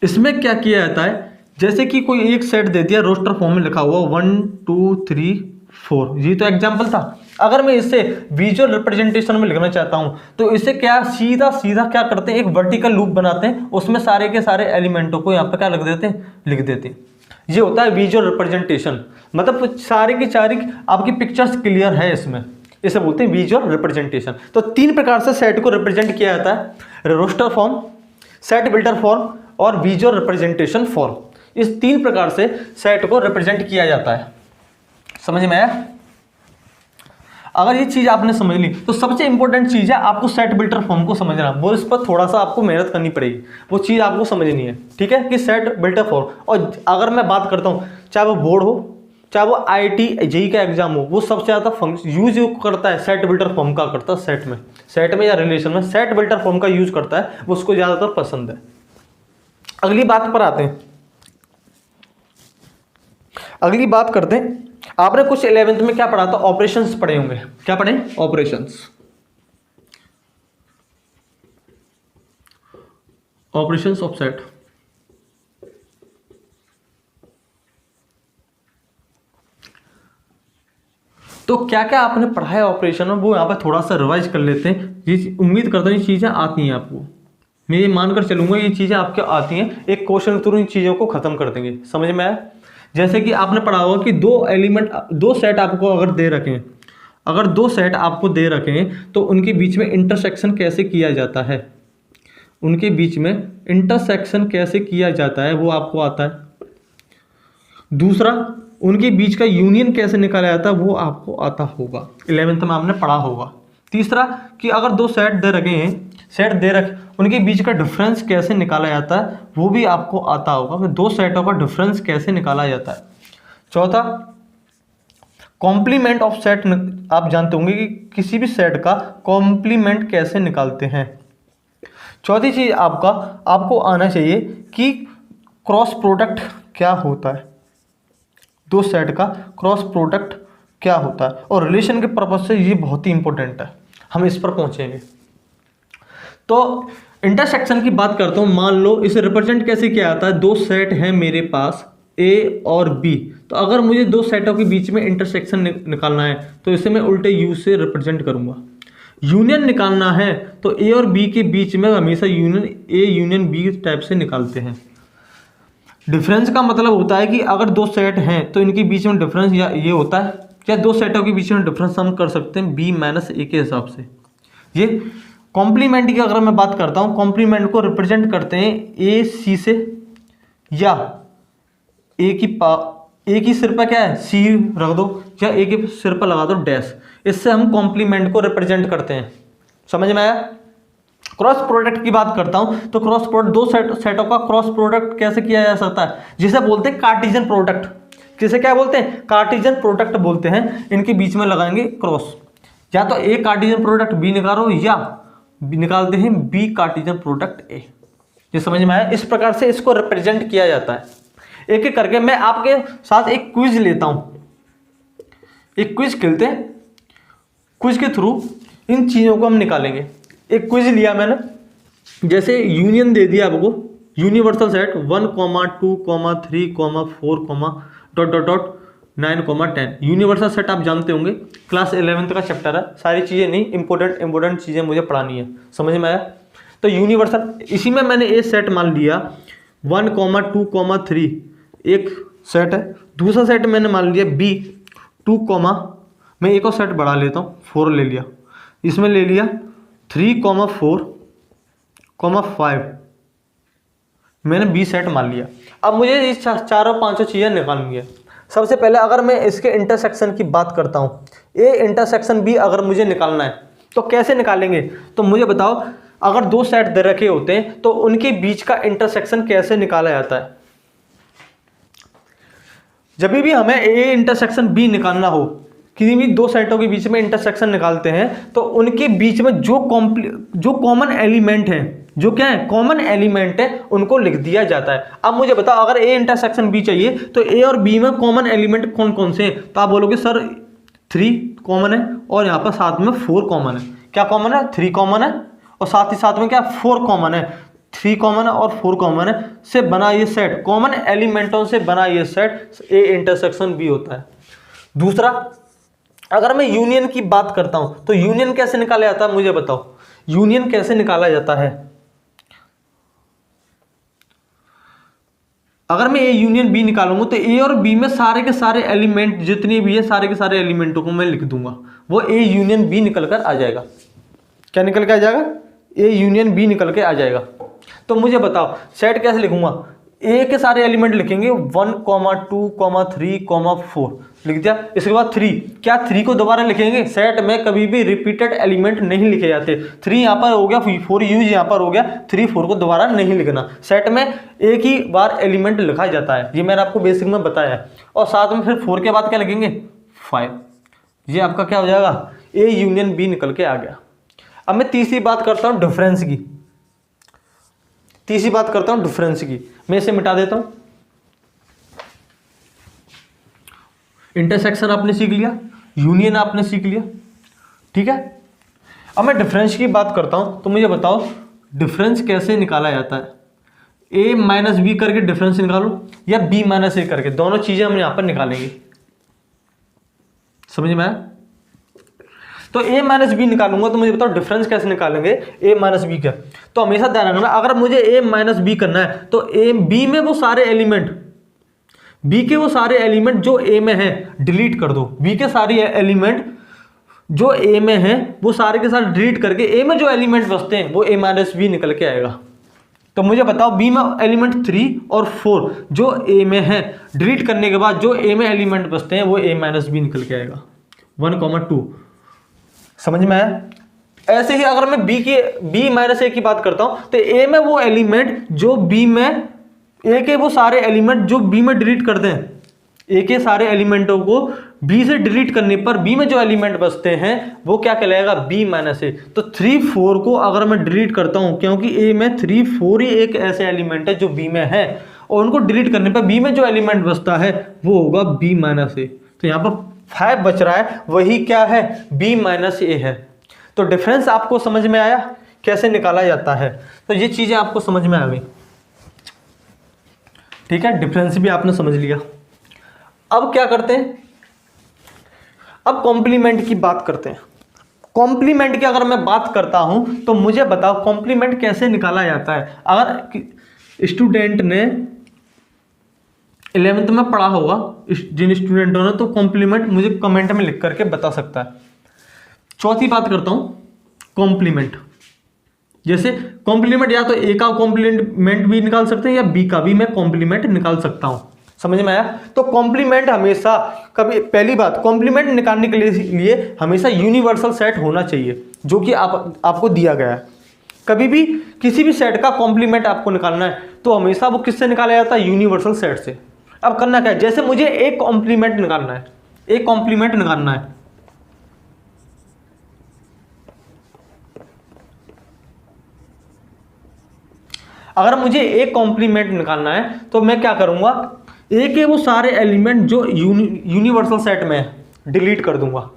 S1: इसमें क्या किया जाता है, जैसे कि कोई एक सेट दे दिया, रोस्टर फॉर्म में लिखा हुआ 1 2 3 4, ये तो एग्जांपल था। अगर मैं इसे विजुअल रिप्रेजेंटेशन में लिखना चाहता हूं तो इसे क्या सीधा सीधा क्या करते हैं, एक वर्टिकल लूप बनाते हैं, उसमें सारे के सारे एलिमेंटों को यहाँ पे क्या लिख देते हैं। ये होता है विजुअल रिप्रेजेंटेशन, मतलब सारे की सारी आपकी पिक्चर्स क्लियर है इसमें, इसे बोलते हैं विजुअल रिप्रेजेंटेशन। तो 3 प्रकार से सेट को रिप्रेजेंट किया जाता है, roster form, set builder form और विजुअल रिप्रेजेंटेशन फॉर्म। इस 3 प्रकार से सेट को रिप्रेजेंट किया जाता है। समझ में आया? अगर ये चीज आपने समझ ली तो सबसे इंपॉर्टेंट चीज है आपको सेट बिल्डर फॉर्म को समझना, वो इस पर थोड़ा सा आपको मेहनत करनी पड़ेगी, वो चीज आपको समझनी है, ठीक है, कि सेट बिल्डर फॉर्म। और अगर मैं बात करता हूँ, चाहे वो बोर्ड हो, चाहे वो IIT JEE का एग्जाम हो, वो सबसे ज्यादा यूज करता है सेट बिल्डर फॉर्म का, करता है सेट में या रिलेशन में सेट बिल्डर फॉर्म का यूज करता है, वो उसको ज्यादातर पसंद है। अगली बात पर आते हैं, अगली बात करते हैं। आपने कुछ 11th में क्या पढ़ा था, ऑपरेशंस पढ़े होंगे। क्या पढ़े? ऑपरेशंस। Operations of set. तो क्या क्या आपने पढ़ा है ऑपरेशन में, वो यहाँ पर थोड़ा सा रिवाइज कर लेते हैं। ये उम्मीद करता हूँ ये चीज़ें आती हैं आपको, मैं ये मानकर चलूंगा ये चीज़ें आपके आती हैं। एक क्वेश्चन के थ्रू इन चीज़ों को खत्म कर देंगे। समझ में आया? जैसे कि आपने पढ़ा होगा कि दो सेट आपको अगर दे रखें, अगर 2 सेट आपको दे रखें तो उनके बीच में इंटरसेक्शन कैसे किया जाता है, उनके बीच में इंटरसेक्शन कैसे किया जाता है वो आपको आता है। दूसरा, उनके बीच का यूनियन कैसे निकाला जाता है वो आपको आता होगा, 11th में आपने पढ़ा होगा। तीसरा कि अगर 2 सेट दे रखे हैं, उनके बीच का डिफरेंस कैसे निकाला जाता है वो भी आपको आता होगा, कि 2 सेटों का डिफरेंस कैसे निकाला जाता है। चौथा, कॉम्प्लीमेंट ऑफ सेट, आप जानते होंगे कि किसी भी सेट का कॉम्प्लीमेंट कैसे निकालते हैं। चौथी चीज आपको आना चाहिए कि क्रॉस प्रोडक्ट क्या होता है, 2 सेट का क्रॉस प्रोडक्ट क्या होता है, और रिलेशन के पर्पज से ये बहुत ही इंपॉर्टेंट है, हम इस पर पहुंचेंगे। तो इंटरसेक्शन की बात करता हूं, मान लो इसे रिप्रेजेंट कैसे किया जाता है। 2 सेट हैं मेरे पास A और B, तो अगर मुझे 2 सेटों के बीच में इंटरसेक्शन निकालना है तो इसे मैं उल्टे U से रिप्रेजेंट करूंगा। यूनियन निकालना है तो A और B के बीच में हमेशा union A union B type से निकालते हैं। डिफरेंस का मतलब होता है कि अगर 2 सेट हैं तो इनके बीच में डिफरेंस या ये होता है, या 2 सेटों के बीच में डिफरेंस हम कर सकते हैं B - A के हिसाब से। ये कॉम्प्लीमेंट की अगर मैं बात करता हूँ, कॉम्प्लीमेंट को रिप्रेजेंट करते हैं A C से, या A की सिर पर क्या है C रख दो, या A के सिर पर लगा दो डैश, इससे हम कॉम्प्लीमेंट को रिप्रेजेंट करते हैं। समझ में आया? क्रॉस प्रोडक्ट की बात करता हूं तो क्रॉस प्रोडक्ट 2 सेटों का क्रॉस प्रोडक्ट कैसे किया जा सकता है, जिसे बोलते हैं कार्टेशियन प्रोडक्ट। किसे क्या बोलते हैं? कार्टेशियन प्रोडक्ट बोलते हैं। इनके बीच में लगाएंगे क्रॉस, या तो A कार्टेशियन प्रोडक्ट B निकालो, या निकालते हैं B कार्टेशियन प्रोडक्ट A। ये समझ में आया? इस प्रकार से इसको रिप्रेजेंट किया जाता है। एक एक करके मैं आपके साथ एक क्विज लेता हूं, एक क्विज खेलते हैं, क्विज के थ्रू इन चीजों को हम निकालेंगे। एक क्विज लिया मैंने, जैसे यूनियन दे दिया आपको, यूनिवर्सल सेट 1, 2, 3, 4, ... 9, 10। यूनिवर्सल सेट आप जानते होंगे, क्लास 11th का चैप्टर है, सारी चीज़ें नहीं, इंपॉर्टेंट चीज़ें मुझे पढ़ानी है। समझ में आया? तो यूनिवर्सल, इसी में मैंने एक सेट मान लिया 1, 2, 3 एक सेट है। दूसरा सेट मैंने मान लिया B 2, मैं एक और सेट बढ़ा लेता हूँ, 4 ले लिया, इसमें ले लिया 3, 4, 5, मैंने B सेट मान लिया। अब मुझे ये चारों पांचों चीज़ें निकालनी है। सबसे पहले अगर मैं इसके इंटरसेक्शन की बात करता हूँ, A इंटरसेक्शन B अगर मुझे निकालना है तो कैसे निकालेंगे? तो मुझे बताओ, अगर दो सेट दे रखे होते हैं तो उनके बीच का इंटरसेक्शन कैसे निकाला जाता है? जब भी हमें ए इंटरसेक्शन बी निकालना हो, किसी भी दो सेटों के बीच में इंटरसेक्शन निकालते हैं तो उनके बीच में जो कॉमन एलिमेंट है, जो क्या है कॉमन एलिमेंट है, उनको लिख दिया जाता है। अब मुझे बताओ, अगर ए इंटरसेक्शन बी चाहिए तो ए और बी में कॉमन एलिमेंट कौन कौन से हैं? तो आप बोलोगे सर 3 कॉमन है और यहाँ पर साथ में 4 कॉमन है। क्या कॉमन है? 3 कॉमन है और साथ ही साथ में क्या 4 कॉमन है। 3 कॉमन है और 4 कॉमन है से बना ये सेट, कॉमन एलिमेंटों से बना ये सेट ए इंटरसेक्शन बी होता है। दूसरा, अगर मैं यूनियन की बात करता हूं तो यूनियन कैसे निकाला जाता है? मुझे बताओ, यूनियन कैसे निकाला जाता है? अगर मैं ए यूनियन बी निकालूंगा तो ए और बी में सारे के सारे एलिमेंट जितने भी है, सारे के सारे एलिमेंटों को मैं लिख दूंगा, वो ए यूनियन बी निकल कर आ जाएगा। क्या निकल के आ जाएगा? ए यूनियन बी निकल के आ जाएगा। तो मुझे बताओ सेट कैसे लिखूंगा? ए के सारे एलिमेंट लिखेंगे 1, 2, 3, 4 लिख दिया। इसके बाद 3, क्या 3 को दोबारा लिखेंगे? सेट में कभी भी रिपीटेड एलिमेंट नहीं लिखे जाते। 3 यहाँ पर हो गया, 4 यूज यहाँ पर हो गया, 3, 4 को दोबारा नहीं लिखना। सेट में एक ही बार एलिमेंट लिखा जाता है, ये मैंने आपको बेसिक में बताया है। और साथ में फिर 4 के बाद क्या लिखेंगे? 5। ये आपका क्या हो जाएगा? ए यूनियन बी निकल के आ गया। अब मैं तीसरी बात करता हूँ डिफरेंस की। मैं इसे मिटा देता हूं। इंटरसेक्शन आपने सीख लिया, यूनियन आपने सीख लिया, ठीक है। अब मैं डिफरेंस की बात करता हूं तो मुझे बताओ डिफरेंस कैसे निकाला जाता है? ए माइनस बी करके डिफरेंस निकालो या बी माइनस ए करके, दोनों चीजें हम यहां पर निकालेंगे। समझ में आया? तो ए माइनस बी निकालूंगा तो मुझे बताओ डिफरेंस कैसे निकालेंगे ए माइनस बी का? तो हमेशा ध्यान रखना, अगर मुझे ए माइनस बी करना है तो ए बी में वो सारे एलिमेंट, बी के वो सारे एलिमेंट जो ए में है डिलीट कर दो। बी के सारे एलिमेंट जो ए में है वो सारे के सारे डिलीट करके ए में जो एलिमेंट बचते हैं वो ए माइनस बी निकल के आएगा। तो मुझे बताओ बी में एलिमेंट 3 और 4 जो ए में है, डिलीट करने के बाद जो ए में एलिमेंट बचते हैं वो ए माइनस बी निकल के आएगा। 1, 2। समझ में आया? ऐसे ही अगर मैं बी माइनस ए की बात करता हूं तो ए में वो एलिमेंट जो बी में, ए के वो सारे एलिमेंट जो बी में डिलीट करते हैं, ए के सारे एलिमेंटों को बी से डिलीट करने पर बी में जो एलिमेंट बचते हैं वो क्या कहलाएगा? बी माइनस ए। तो 3, 4 को अगर मैं डिलीट करता हूं, क्योंकि ए में 3, 4 ही एक ऐसे एलिमेंट है जो बी में है, और उनको डिलीट करने पर बी में जो एलिमेंट बचता है वो होगा बी माइनस ए। तो यहाँ पर 5 बच रहा है, वही क्या है? बी माइनस ए है। तो डिफरेंस आपको समझ में आया कैसे निकाला जाता है? तो ये चीजें आपको समझ में आ गई, ठीक है। डिफरेंस भी आपने समझ लिया। अब क्या करते हैं? अब कॉम्प्लीमेंट की बात करते हैं। कॉम्प्लीमेंट की अगर मैं बात करता हूं तो मुझे बताओ कॉम्प्लीमेंट कैसे निकाला जाता है? अगर स्टूडेंट ने 11th में पढ़ा होगा, जिन स्टूडेंटों ने, तो कॉम्प्लीमेंट मुझे कमेंट में लिख करके बता सकता है। चौथी बात करता हूं कॉम्प्लीमेंट। जैसे कॉम्प्लीमेंट या तो ए का कॉम्प्लीमेंट भी निकाल सकते हैं या बी का भी मैं कॉम्प्लीमेंट निकाल सकता हूं। समझ में आया? तो कॉम्प्लीमेंट हमेशा, कभी पहली बात, कॉम्प्लीमेंट निकालने के लिए हमेशा यूनिवर्सल सेट होना चाहिए जो कि आपको दिया गया है। कभी भी किसी भी सेट का कॉम्प्लीमेंट आपको निकालना है तो हमेशा वो किससे निकाला जाता है? यूनिवर्सल सेट से। अब करना क्या है? जैसे मुझे एक कॉम्प्लीमेंट निकालना है, एक कॉम्प्लीमेंट निकालना है, अगर मुझे एक कॉम्प्लीमेंट निकालना है तो मैं क्या करूंगा? ए के वो सारे एलिमेंट जो यूनिवर्सल सेट में है डिलीट कर दूंगा।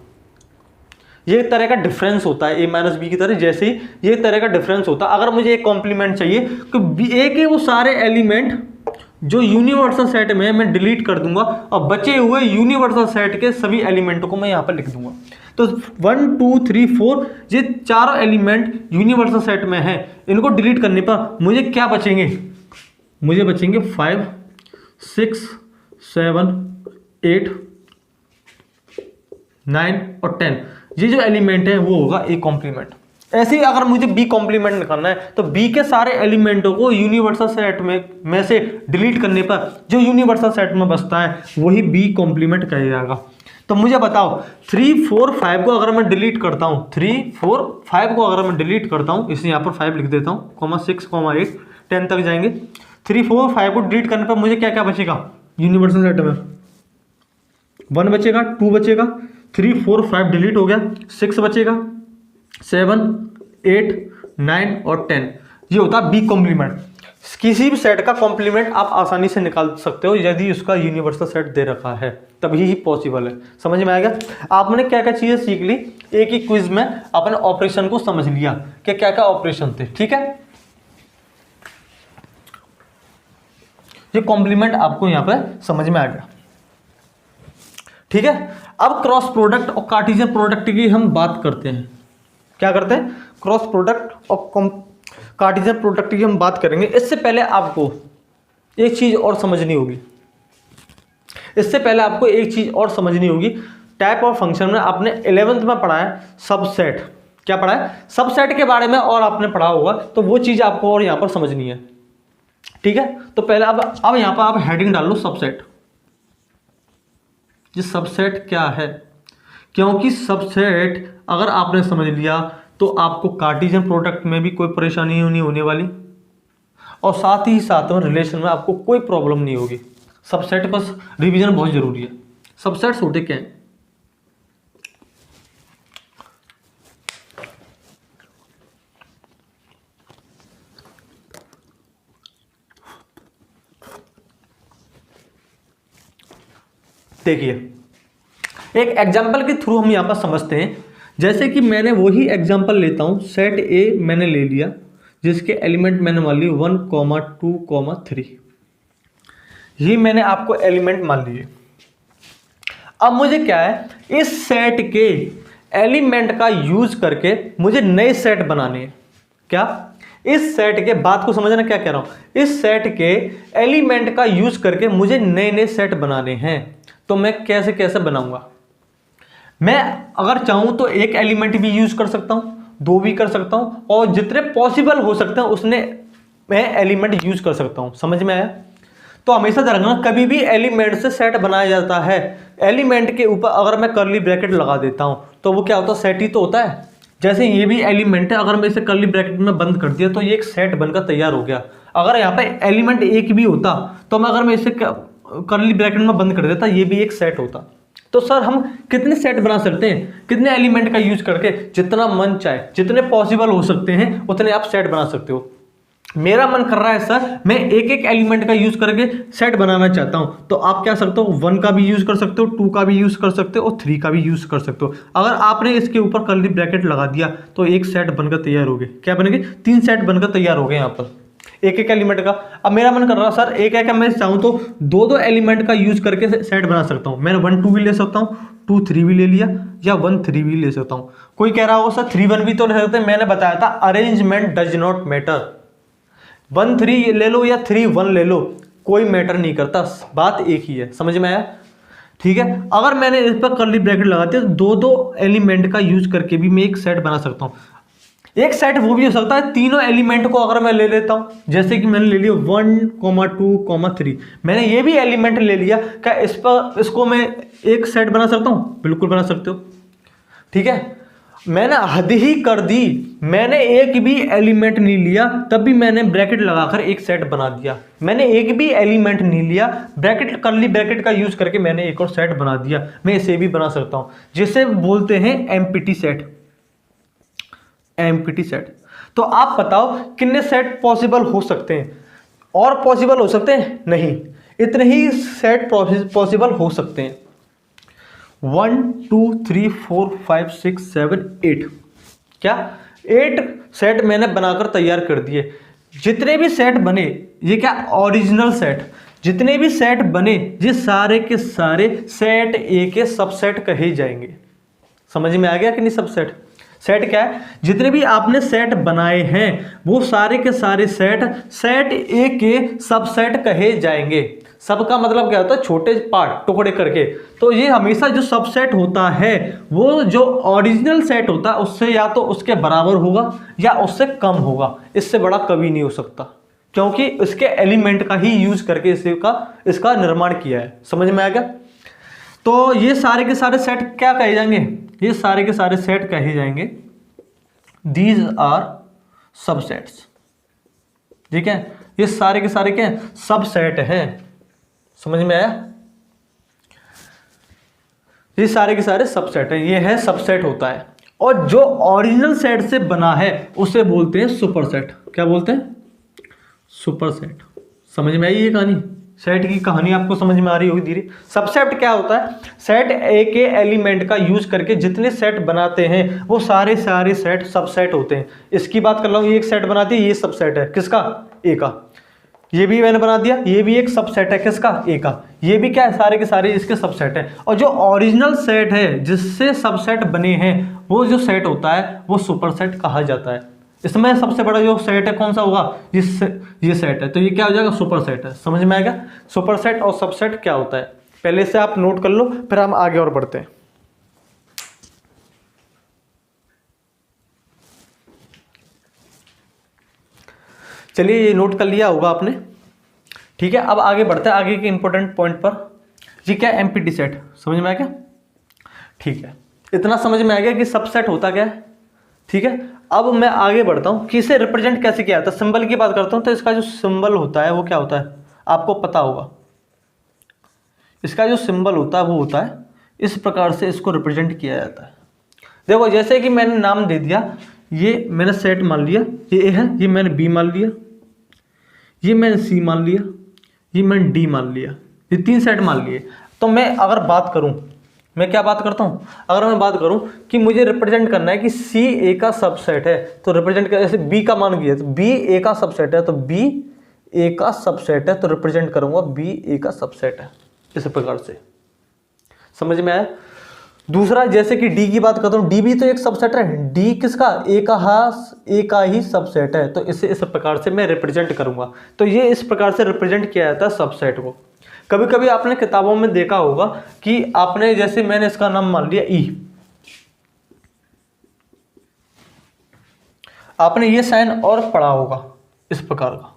S1: ये एक तरह का डिफरेंस होता है ए माइनस बी की तरह, जैसे ही ये एक तरह का डिफरेंस होता है। अगर मुझे एक कॉम्प्लीमेंट चाहिए तो ए के वो सारे एलिमेंट जो यूनिवर्सल सेट में है मैं डिलीट कर दूंगा और बचे हुए यूनिवर्सल सेट के सभी एलिमेंटों को मैं यहाँ पर लिख दूंगा। तो 1, 2, 3, 4 ये चारों एलिमेंट यूनिवर्सल सेट में हैं, इनको डिलीट करने पर मुझे क्या बचेंगे? मुझे बचेंगे 5, 6, 7, 8, 9 और 10। ये जो एलिमेंट है वो होगा ए कॉम्प्लीमेंट। ऐसे ही अगर मुझे बी कॉम्प्लीमेंट निकालना है तो बी के सारे एलिमेंटों को यूनिवर्सल सेट में से डिलीट करने पर जो यूनिवर्सल सेट में बचता है वही बी कॉम्प्लीमेंट कहा जाएगा। तो मुझे बताओ 3 4 5 को अगर मैं डिलीट करता हूँ, 3 4 5 को अगर मैं डिलीट करता हूँ, इसे यहाँ पर 5 लिख देता हूँ, कॉमा 6 कॉमा 8 10 तक जाएंगे। 3 4 5 को डिलीट करने पर मुझे क्या क्या बचेगा यूनिवर्सल सेट में? 1 बचेगा, 2 बचेगा, 3 4 5 डिलीट हो गया, 6 बचेगा, 7 8 9 और 10। ये होता है बी कॉम्प्लीमेंट। किसी भी सेट का कॉम्प्लीमेंट आप आसानी से निकाल सकते हो यदि उसका यूनिवर्सल सेट दे रखा है, तभी ही पॉसिबल है। समझ में आएगा? आपने क्या क्या चीजें सीख ली एक ही क्विज में, आपने ऑपरेशन को समझ लिया कि क्या क्या ऑपरेशन थे। ठीक है, ये कॉम्प्लीमेंट आपको यहां पे समझ में आ गया। ठीक है, अब क्रॉस प्रोडक्ट और कार्टेशियन प्रोडक्ट की हम बात करते हैं। क्या करते हैं? क्रॉस प्रोडक्ट और कार्टेशियन प्रोडक्ट की हम बात करेंगे। इससे पहले आपको एक चीज और समझनी होगी, टाइप ऑफ फंक्शन में आपने 11th में पढ़ा है सबसेट। क्या पढ़ा है? सबसेट के बारे में और आपने पढ़ा होगा, तो वो चीज आपको और यहां पर समझनी है। ठीक है, तो पहले अब यहां पर आप हेडिंग डाल लो सबसेट। ये सबसेट क्या है? क्योंकि सबसेट अगर आपने समझ लिया तो आपको कार्टेशियन प्रोडक्ट में भी कोई परेशानी नहीं होने वाली, और साथ ही साथ में रिलेशन में आपको कोई प्रॉब्लम नहीं होगी। सबसेट बस रिवीजन बहुत जरूरी है। सबसेट्स होते क्या हैं? देखिए, एक एग्जांपल के थ्रू हम यहां पर समझते हैं। जैसे कि मैंने वही एग्जांपल लेता हूं, सेट ए मैंने ले लिया जिसके एलिमेंट मैंने मान लिए 1 2 3, ये मैंने आपको एलिमेंट मान लिए। अब मुझे क्या है, इस सेट के एलिमेंट का यूज करके मुझे नए सेट बनाने हैं। क्या? इस सेट के, बात को समझना क्या कह रहा हूं, इस सेट के एलिमेंट का यूज करके मुझे नए नए सेट बनाने हैं। तो मैं कैसे कैसे बनाऊंगा? मैं अगर चाहूं तो एक एलिमेंट भी यूज कर सकता हूं, 2 भी कर सकता हूं, और जितने पॉसिबल हो सकते हैं उसने मैं एलिमेंट यूज कर सकता हूं। समझ में आया? तो हमेशा ध्यान रखना, कभी भी एलिमेंट से सेट बनाया जाता है, एलिमेंट के ऊपर अगर मैं कर्ली ब्रैकेट लगा देता हूं तो वो क्या होता है? सेट ही तो होता है। जैसे ये भी एलिमेंट है, अगर मैं इसे कर्ली ब्रैकेट में बंद कर दिया तो ये एक सेट बनकर तैयार हो गया। अगर यहाँ पे एलिमेंट एक भी होता तो मैं, अगर मैं इसे कर्ली ब्रैकेट में बंद कर देता, ये भी एक सेट होता। तो सर हम कितने सेट बना सकते हैं? कितने एलिमेंट का यूज करके? जितना मन चाहे, जितने पॉसिबल हो सकते हैं उतने आप सेट बना सकते हो। मेरा मन कर रहा है सर मैं एक एक एलिमेंट का यूज करके सेट बनाना चाहता हूं, तो आप क्या सकते हो? 1 का भी यूज कर सकते हो, 2 का भी यूज कर सकते हो, और 3 का भी यूज कर सकते हो। अगर आपने इसके ऊपर कर्ली ब्रैकेट लगा दिया तो एक सेट बनकर तैयार हो गए। क्या बनेंगे? 3 सेट बनकर तैयार हो गए यहाँ पर एक एक एलिमेंट का। अब मेरा मन कर रहा है सर एक एक मैं चाहूं तो 2 एलिमेंट का यूज करके सेट बना सकता हूं। मैंने 1 2 भी ले सकता हूं, 2 3 भी ले लिया, या 1 3 भी ले सकता हूं। कोई कह रहा होगा सर 3 1 भी तो ले सकते हैं। मैंने बताया था अरेंजमेंट डज नॉट मैटर। 1 3 ले लो या 3 1 ले लो, कोई मैटर नहीं करता, बात एक ही है। समझ में आया? ठीक है, अगर मैंने इस पर कर्ली ब्रैकेट लगा दिया तो 2 एलिमेंट का यूज करके भी मैं एक सेट बना सकता हूं। एक सेट वो भी हो सकता है तीनों एलिमेंट को अगर मैं ले लेता हूं, जैसे कि मैंने ले लिया 1 2 3, मैंने ये भी एलिमेंट ले लिया, क्या इसको मैं एक सेट बना सकता हूं? बिल्कुल बना सकते हो। ठीक है, मैंने हद ही कर दी, मैंने एक भी एलिमेंट नहीं लिया तब भी मैंने ब्रैकेट लगाकर एक सेट बना दिया। मैंने एक भी एलिमेंट नहीं लिया, ब्रैकेट कर्ली ब्रैकेट का यूज करके मैंने एक और सेट बना दिया। मैं इसे भी बना सकता हूं, जिसे बोलते हैं एम्प्टी सेट। Empty set. तो आप बताओ कितने सेट पॉसिबल हो सकते हैं? और पॉसिबल हो सकते हैं? नहीं, इतने ही सेट पॉसिबल हो सकते हैं। 1 2 3 4 5 6 7 8, क्या 8 सेट मैंने बनाकर तैयार कर दिए। जितने भी सेट बने, ये क्या ओरिजिनल सेट, जितने भी सेट बने ये सारे के सारे सेट ए के सबसेट कहे जाएंगे। समझ में आ गया कि नहीं? सबसेट, सेट क्या है? जितने भी आपने सेट बनाए हैं वो सारे के सारे सेट ए के सबसेट कहे जाएंगे। सबका मतलब क्या होता है? छोटे पार्ट, टुकड़े करके। तो ये हमेशा जो सबसेट होता है वो जो ओरिजिनल सेट होता है उससे या तो उसके बराबर होगा या उससे कम होगा, इससे बड़ा कभी नहीं हो सकता, क्योंकि इसके एलिमेंट का ही यूज करके इसका निर्माण किया है। समझ में आ गया? तो ये सारे के सारे सेट क्या कहे जाएंगे, ये सारे के सारे सेट कहे जाएंगे दीज आर सबसेट्स। ठीक है, ये सारे के सारे क्या हैं, सबसेट हैं। समझ में आया, ये सारे के सारे सबसेट हैं, ये है सबसेट होता है। और जो ओरिजिनल सेट से बना है उसे बोलते हैं सुपरसेट। क्या बोलते हैं, सुपरसेट। समझ में आई ये कहानी, सेट की कहानी आपको समझ में आ रही होगी धीरे। सबसेट क्या होता है, सेट ए के एलिमेंट का यूज करके जितने सेट बनाते हैं वो सारे सारे सेट सबसेट होते हैं। इसकी बात कर रहा हूँ, ये एक सेट बनाती है, ये सबसेट है किसका, ए का। ये भी मैंने बना दिया, ये भी एक सबसेट है किसका, ए का। ये भी क्या है, सारे के सारे इसके सबसेट हैं। और जो ओरिजिनल सेट है जिससे सबसेट बने हैं वो जो सेट होता है वो सुपरसेट कहा जाता है। इसमें सबसे बड़ा जो सेट है कौन सा होगा, ये सेट है, तो ये क्या हो जाएगा, सुपरसेट है। समझ में आएगा सुपरसेट और सबसेट क्या होता है, पहले से आप नोट कर लो, फिर हम आगे और बढ़ते हैं। चलिए ये नोट कर लिया होगा आपने, ठीक है। अब आगे बढ़ते हैं आगे के इंपॉर्टेंट पॉइंट पर। जी क्या, एमपीटी सेट, समझ में आ गया, ठीक है। इतना समझ में आ गया कि सबसेट होता क्या है, ठीक है। अब मैं आगे बढ़ता हूं कि इसे रिप्रेजेंट कैसे किया जाता है। सिंबल की बात करता हूं तो इसका जो सिंबल होता है वो क्या होता है, आपको पता होगा। इसका जो सिंबल होता है वो होता है इस प्रकार से, इसको रिप्रेजेंट किया जाता है। देखो जैसे कि मैंने नाम दे दिया, ये मैंने सेट मान लिया, ये ए है, ये मैंने बी मान लिया, ये मैंने सी मान लिया, ये मैंने डी मान लिया, ये 3 सेट मान लिए। तो मैं अगर बात करूं, मैं क्या बात करता हूं, अगर मैं बात करूं कि मुझे रिप्रेजेंट करना है कि सी ए का सबसेट है, तो रिप्रेजेंट कर, जैसे बी का मान किया तो बी ए का सबसेट है, तो बी ए का सबसेट है, तो रिप्रेजेंट करूंगा बी ए का सबसेट है, इस प्रकार से। समझ में आया। दूसरा जैसे कि डी की बात करता हूं, डी भी तो एक सबसेट है, डी किसका, ए का ही सबसेट है, तो इसे इस प्रकार से मैं रिप्रेजेंट करूंगा। तो ये इस प्रकार से रिप्रेजेंट किया जाता है सबसेट को। कभी कभी आपने किताबों में देखा होगा कि आपने, जैसे मैंने इसका नाम मान लिया ई, आपने ये साइन और पढ़ा होगा इस प्रकार का।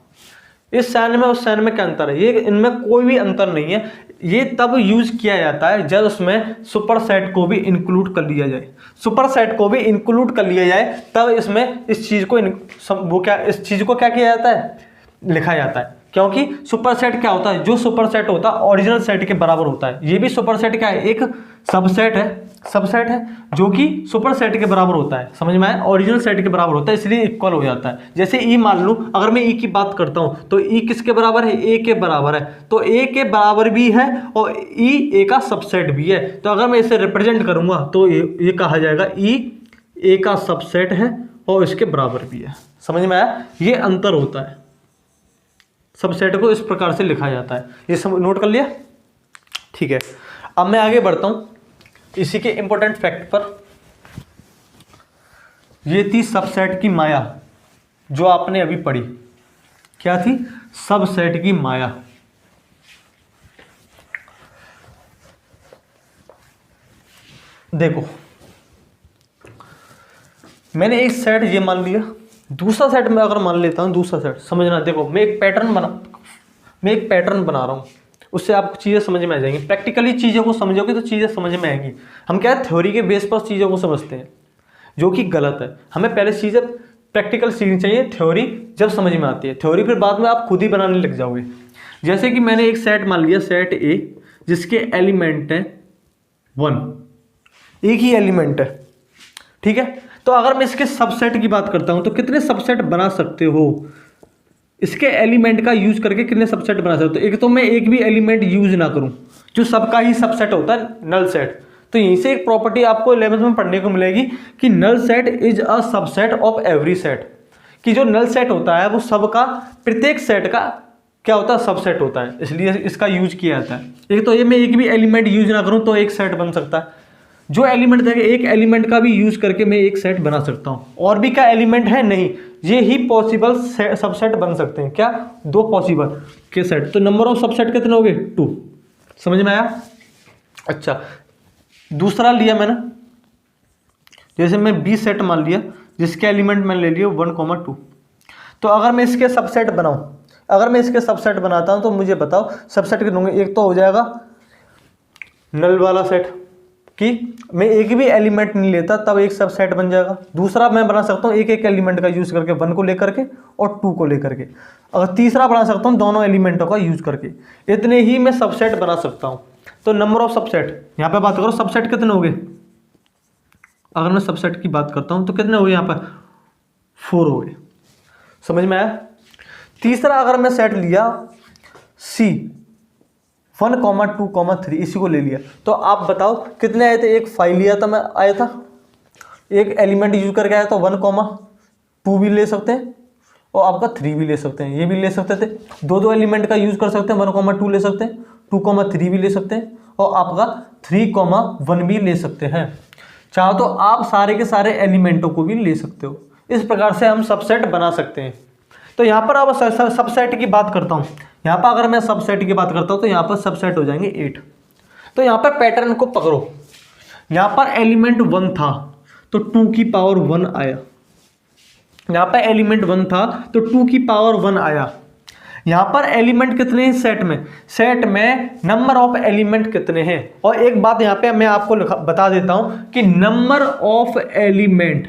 S1: इस साइन में उस साइन में क्या अंतर है, ये इनमें कोई भी अंतर नहीं है। ये तब यूज किया जाता है जब उसमें सुपरसेट को भी इंक्लूड कर लिया जाए। सुपरसेट को भी इंक्लूड कर लिया जाए तब इसमें इस चीज को इस चीज को क्या किया जाता है, लिखा जाता है। क्योंकि सुपरसेट क्या होता है, जो सुपरसेट होता है ओरिजिनल सेट के बराबर होता है। ये भी सुपरसेट क्या है, एक सबसेट है जो कि सुपरसेट के बराबर होता है। समझ में आया, ओरिजिनल सेट के बराबर होता है, इसलिए इक्वल हो जाता है। जैसे ई मान लूं, अगर मैं ई की बात करता हूं तो ई किसके बराबर है, ए के बराबर है, तो ए के बराबर भी है और ई ए का सबसेट भी है। तो अगर मैं इसे रिप्रेजेंट करूंगा तो ये कहा जाएगा ई ए का सबसेट है और इसके बराबर भी है। समझ में आया, ये अंतर होता है। सबसेट को इस प्रकार से लिखा जाता है, ये सब नोट कर लिया, ठीक है। अब मैं आगे बढ़ता हूं इसी के इंपॉर्टेंट फैक्ट पर। ये थी सबसेट की माया जो आपने अभी पढ़ी। क्या थी, सबसेट की माया। देखो मैंने एक सेट ये मान लिया, दूसरा सेट मैं अगर मान लेता हूं, दूसरा सेट समझना। देखो मैं एक पैटर्न बना रहा हूं, उससे आपको चीज़ें समझ में आ जाएंगी। प्रैक्टिकली चीज़ों को समझोगे तो चीज़ें समझ में आएंगी। हम क्या है, थ्योरी के बेस पर चीज़ों को समझते हैं, जो कि गलत है। हमें पहले चीज़ें प्रैक्टिकल सीखनी चाहिए, थ्योरी जब समझ में आती है। थ्योरी फिर बाद में आप खुद ही बनाने लग जाओगे। जैसे कि मैंने एक सेट मान लिया, सेट ए, जिसके एलिमेंट है 1, एक ही एलिमेंट है, ठीक है। तो अगर मैं इसके सबसेट की बात करता हूं तो कितने सबसेट बना सकते हो, इसके एलिमेंट का यूज करके कितने सबसेट बना सकते हो। एक तो मैं एक भी एलिमेंट यूज ना करूं, जो सबका ही सबसेट होता है, नल सेट। तो यहीं से एक प्रॉपर्टी आपको 11th में पढ़ने को मिलेगी कि null set is a subset of every set, कि जो नल सेट होता है वो सबका, प्रत्येक सेट का क्या होता है, सबसेट होता है, इसलिए इसका यूज किया जाता है। एक तो ये मैं एक भी एलिमेंट यूज ना करूं तो एक सेट बन सकता है। जो एलिमेंट देखे, एक एलिमेंट का भी यूज करके मैं एक सेट बना सकता हूं। और भी क्या एलिमेंट है, नहीं, ये ही पॉसिबल सबसेट बन सकते हैं। क्या, 2 पॉसिबल के सेट। तो नंबर ऑफ सबसेट कितने हो गए, 2। समझ में आया। अच्छा, दूसरा लिया मैंने, जैसे मैं बी सेट मान लिया, जिसके एलिमेंट मैंने ले लिया 1, 2। तो अगर मैं इसके सबसेट बनाऊं, अगर मैं इसके सबसेट बनाता हूं तो मुझे बताओ सबसेट कितने होंगे। एक तो हो जाएगा नल वाला सेट कि मैं एक भी एलिमेंट नहीं लेता तब एक सब सेट बन जाएगा। दूसरा मैं बना सकता हूँ एक एक एलिमेंट का यूज करके, 1 को लेकर के और 2 को लेकर के। अगर तीसरा बना सकता हूँ दोनों एलिमेंटों का यूज करके। इतने ही मैं सबसेट बना सकता हूँ। तो नंबर ऑफ सबसेट, यहाँ पे बात करो सबसेट कितने हो गए। अगर मैं सबसेट की बात करता हूँ तो कितने हो गए यहाँ पर, 4 हो गए। समझ में आया। तीसरा अगर मैं सेट लिया C 1, 2, 3, इसी को ले लिया, तो आप बताओ कितने आए थे। एक 5 लिया था मैं, आया था एक एलिमेंट यूज करके आया था। 1, 2 भी ले सकते हैं और आपका 3 भी ले सकते हैं, ये भी ले सकते थे। दो एलिमेंट का यूज कर सकते हैं, 1, 2 ले सकते हैं, 2, 3 भी ले सकते हैं और आपका 3, 1 भी ले सकते हैं। चाहो तो आप सारे के सारे एलिमेंटों को भी ले सकते हो। इस प्रकार से हम सबसेट बना सकते हैं। तो यहाँ पर अब सबसेट की बात करता हूँ। यहाँ पर अगर मैं सबसेट की बात करता हूँ तो यहाँ पर सबसेट हो जाएंगे 8। तो यहाँ पर पैटर्न को पकड़ो। यहाँ पर एलिमेंट 1 था तो 2 की पावर 1 आया। यहाँ पर एलिमेंट 1 था तो 2 की पावर 1 आया। यहाँ पर एलिमेंट कितने हैं सेट में, सेट में नंबर ऑफ एलिमेंट कितने हैं। और एक बात यहाँ पे मैं आपको बता देता हूँ कि नंबर ऑफ एलिमेंट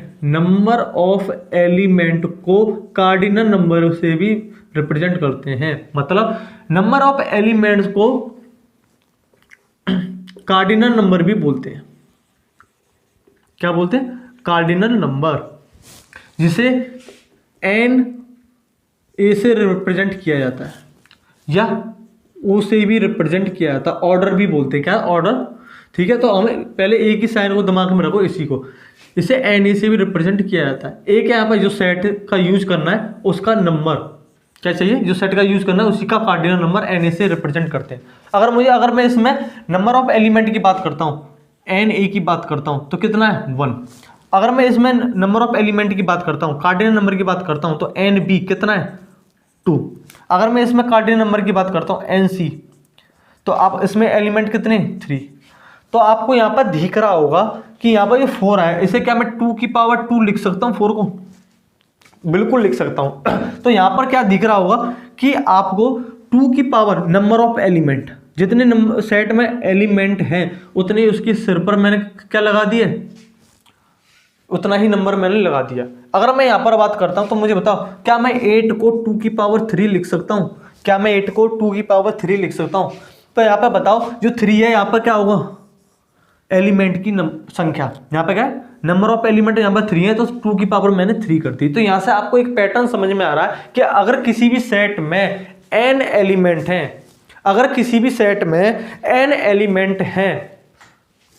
S1: को कार्डिनल नंबर से भी रिप्रेजेंट करते हैं। मतलब नंबर ऑफ एलिमेंट्स को कार्डिनल नंबर भी बोलते हैं। क्या बोलते हैं, कार्डिनल नंबर, जिसे n ए से रिप्रेजेंट किया जाता है या ओ से भी रिप्रेजेंट किया जाता है। ऑर्डर भी बोलते हैं, क्या ऑर्डर, ठीक है। तो हमें पहले ए की साइन को दिमाग में रखो, इसी को, इसे एन ए से भी रिप्रेजेंट किया जाता है। एक यहाँ पर जो सेट का यूज करना है उसका नंबर क्या चाहिए, जो सेट का यूज करना है उसी का कार्डिनल नंबर एन ए से रिप्रेजेंट करते हैं। अगर मैं इसमें नंबर ऑफ एलिमेंट की बात करता हूँ, एन ए की बात करता हूँ तो कितना है 1। अगर मैं इसमें नंबर ऑफ एलिमेंट की बात करता हूँ, कार्डिनल नंबर की बात करता हूँ तो एन बी कितना है 2। अगर मैं इसमें कार्डिनल नंबर की बात करता हूँ एन सी, तो आप इसमें एलिमेंट कितने 3। तो आपको यहाँ पर दिख रहा होगा कि यहाँ पर ये 4 आया। इसे क्या मैं 2 की पावर 2 लिख सकता हूँ, 4 को बिल्कुल लिख सकता हूँ। तो यहाँ पर क्या दिख रहा होगा कि आपको 2 की पावर नंबर ऑफ एलिमेंट, जितने सेट में एलिमेंट हैं उतने उसके सिर पर मैंने क्या लगा दिए, उतना ही नंबर मैंने लगा दिया। अगर मैं यहाँ पर बात करता हूँ तो मुझे बताओ क्या मैं 8 को 2 की पावर 3 लिख सकता हूँ, क्या मैं 8 को 2 की पावर 3 लिख सकता हूँ। तो यहाँ पर बताओ जो 3 है यहाँ पर क्या होगा, एलिमेंट की संख्या। यहाँ पे क्या है, नंबर ऑफ एलिमेंट यहाँ पर 3 है तो 2 की पावर मैंने 3 कर दी। तो यहाँ से आपको एक पैटर्न समझ में आ रहा है कि अगर किसी भी सेट में n एलिमेंट हैं, अगर किसी भी सेट में n एलिमेंट हैं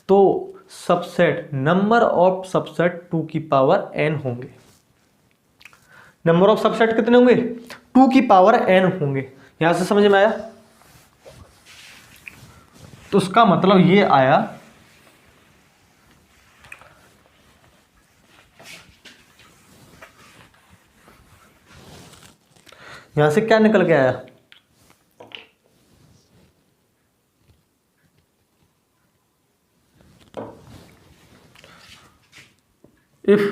S1: तो सबसेट, नंबर ऑफ सबसेट 2 की पावर n होंगे। नंबर ऑफ सबसेट कितने होंगे, 2 की पावर n होंगे। यहां से समझ में आया। तो उसका मतलब ये आया यहां से क्या निकल के आया, if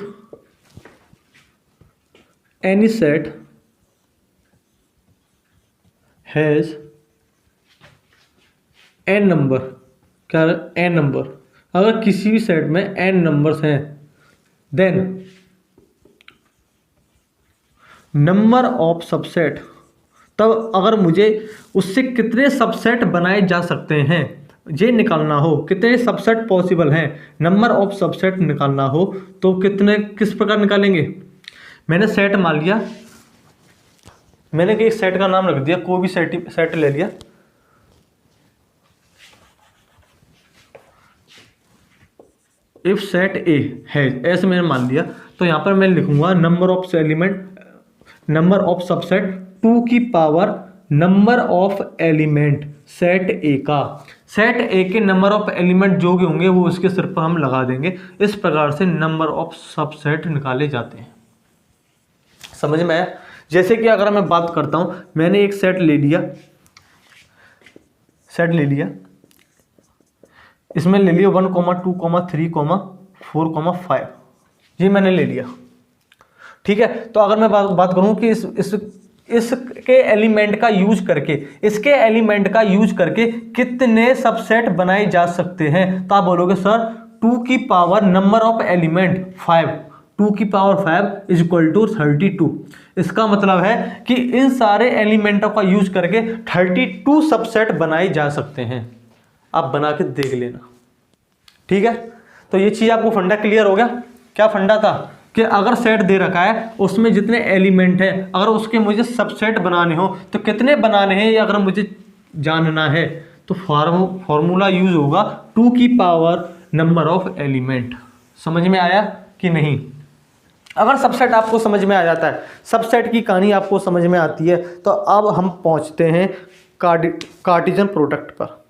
S1: any set has n number, क्या n नंबर, अगर किसी भी सेट में n नंबर्स हैं देन नंबर ऑफ सबसेट, तब अगर मुझे उससे कितने सबसेट बनाए जा सकते हैं ये निकालना हो, कितने सबसेट पॉसिबल हैं, नंबर ऑफ सबसेट निकालना हो तो कितने, किस प्रकार निकालेंगे। मैंने सेट मान लिया, मैंने एक सेट का नाम रख दिया, कोई भी सेट ले लिया। इफ सेट ए है, ऐसे मैंने मान लिया, तो यहां पर मैं लिखूंगा number of element, number of subset 2 की power number of element set A का। सेट ए के नंबर ऑफ एलिमेंट जो भी होंगे वो उसके सिर पर हम लगा देंगे। इस प्रकार से नंबर ऑफ सबसेट निकाले जाते हैं। समझ में आया। जैसे कि अगर मैं बात करता हूं, मैंने एक सेट ले लिया, इसमें ले लिया 1, 2, 3, 4, 5, ये मैंने ले लिया। ठीक है। तो अगर मैं बात करूं कि इस इसके एलिमेंट का यूज करके, इसके एलिमेंट का यूज करके कितने सबसेट बनाए जा सकते हैं? तो आप बोलोगे सर 2 की पावर नंबर ऑफ एलिमेंट 5, 2 की पावर 5 इज इक्वल टू 32। इसका मतलब है कि इन सारे एलिमेंटों का यूज करके 32 सबसेट बनाए जा सकते हैं। आप बना के देख लेना, ठीक है। तो ये चीज आपको फंडा क्लियर हो गया। क्या फंडा था कि अगर सेट दे रखा है उसमें जितने एलिमेंट हैं अगर उसके मुझे सबसेट बनाने हो तो कितने बनाने हैं ये अगर मुझे जानना है तो फॉर्मूला यूज होगा 2 की पावर नंबर ऑफ एलिमेंट। समझ में आया कि नहीं? अगर सबसेट आपको समझ में आ जाता है, सबसेट की कहानी आपको समझ में आती है, तो अब हम पहुंचते हैं कार्टेशियन प्रोडक्ट पर।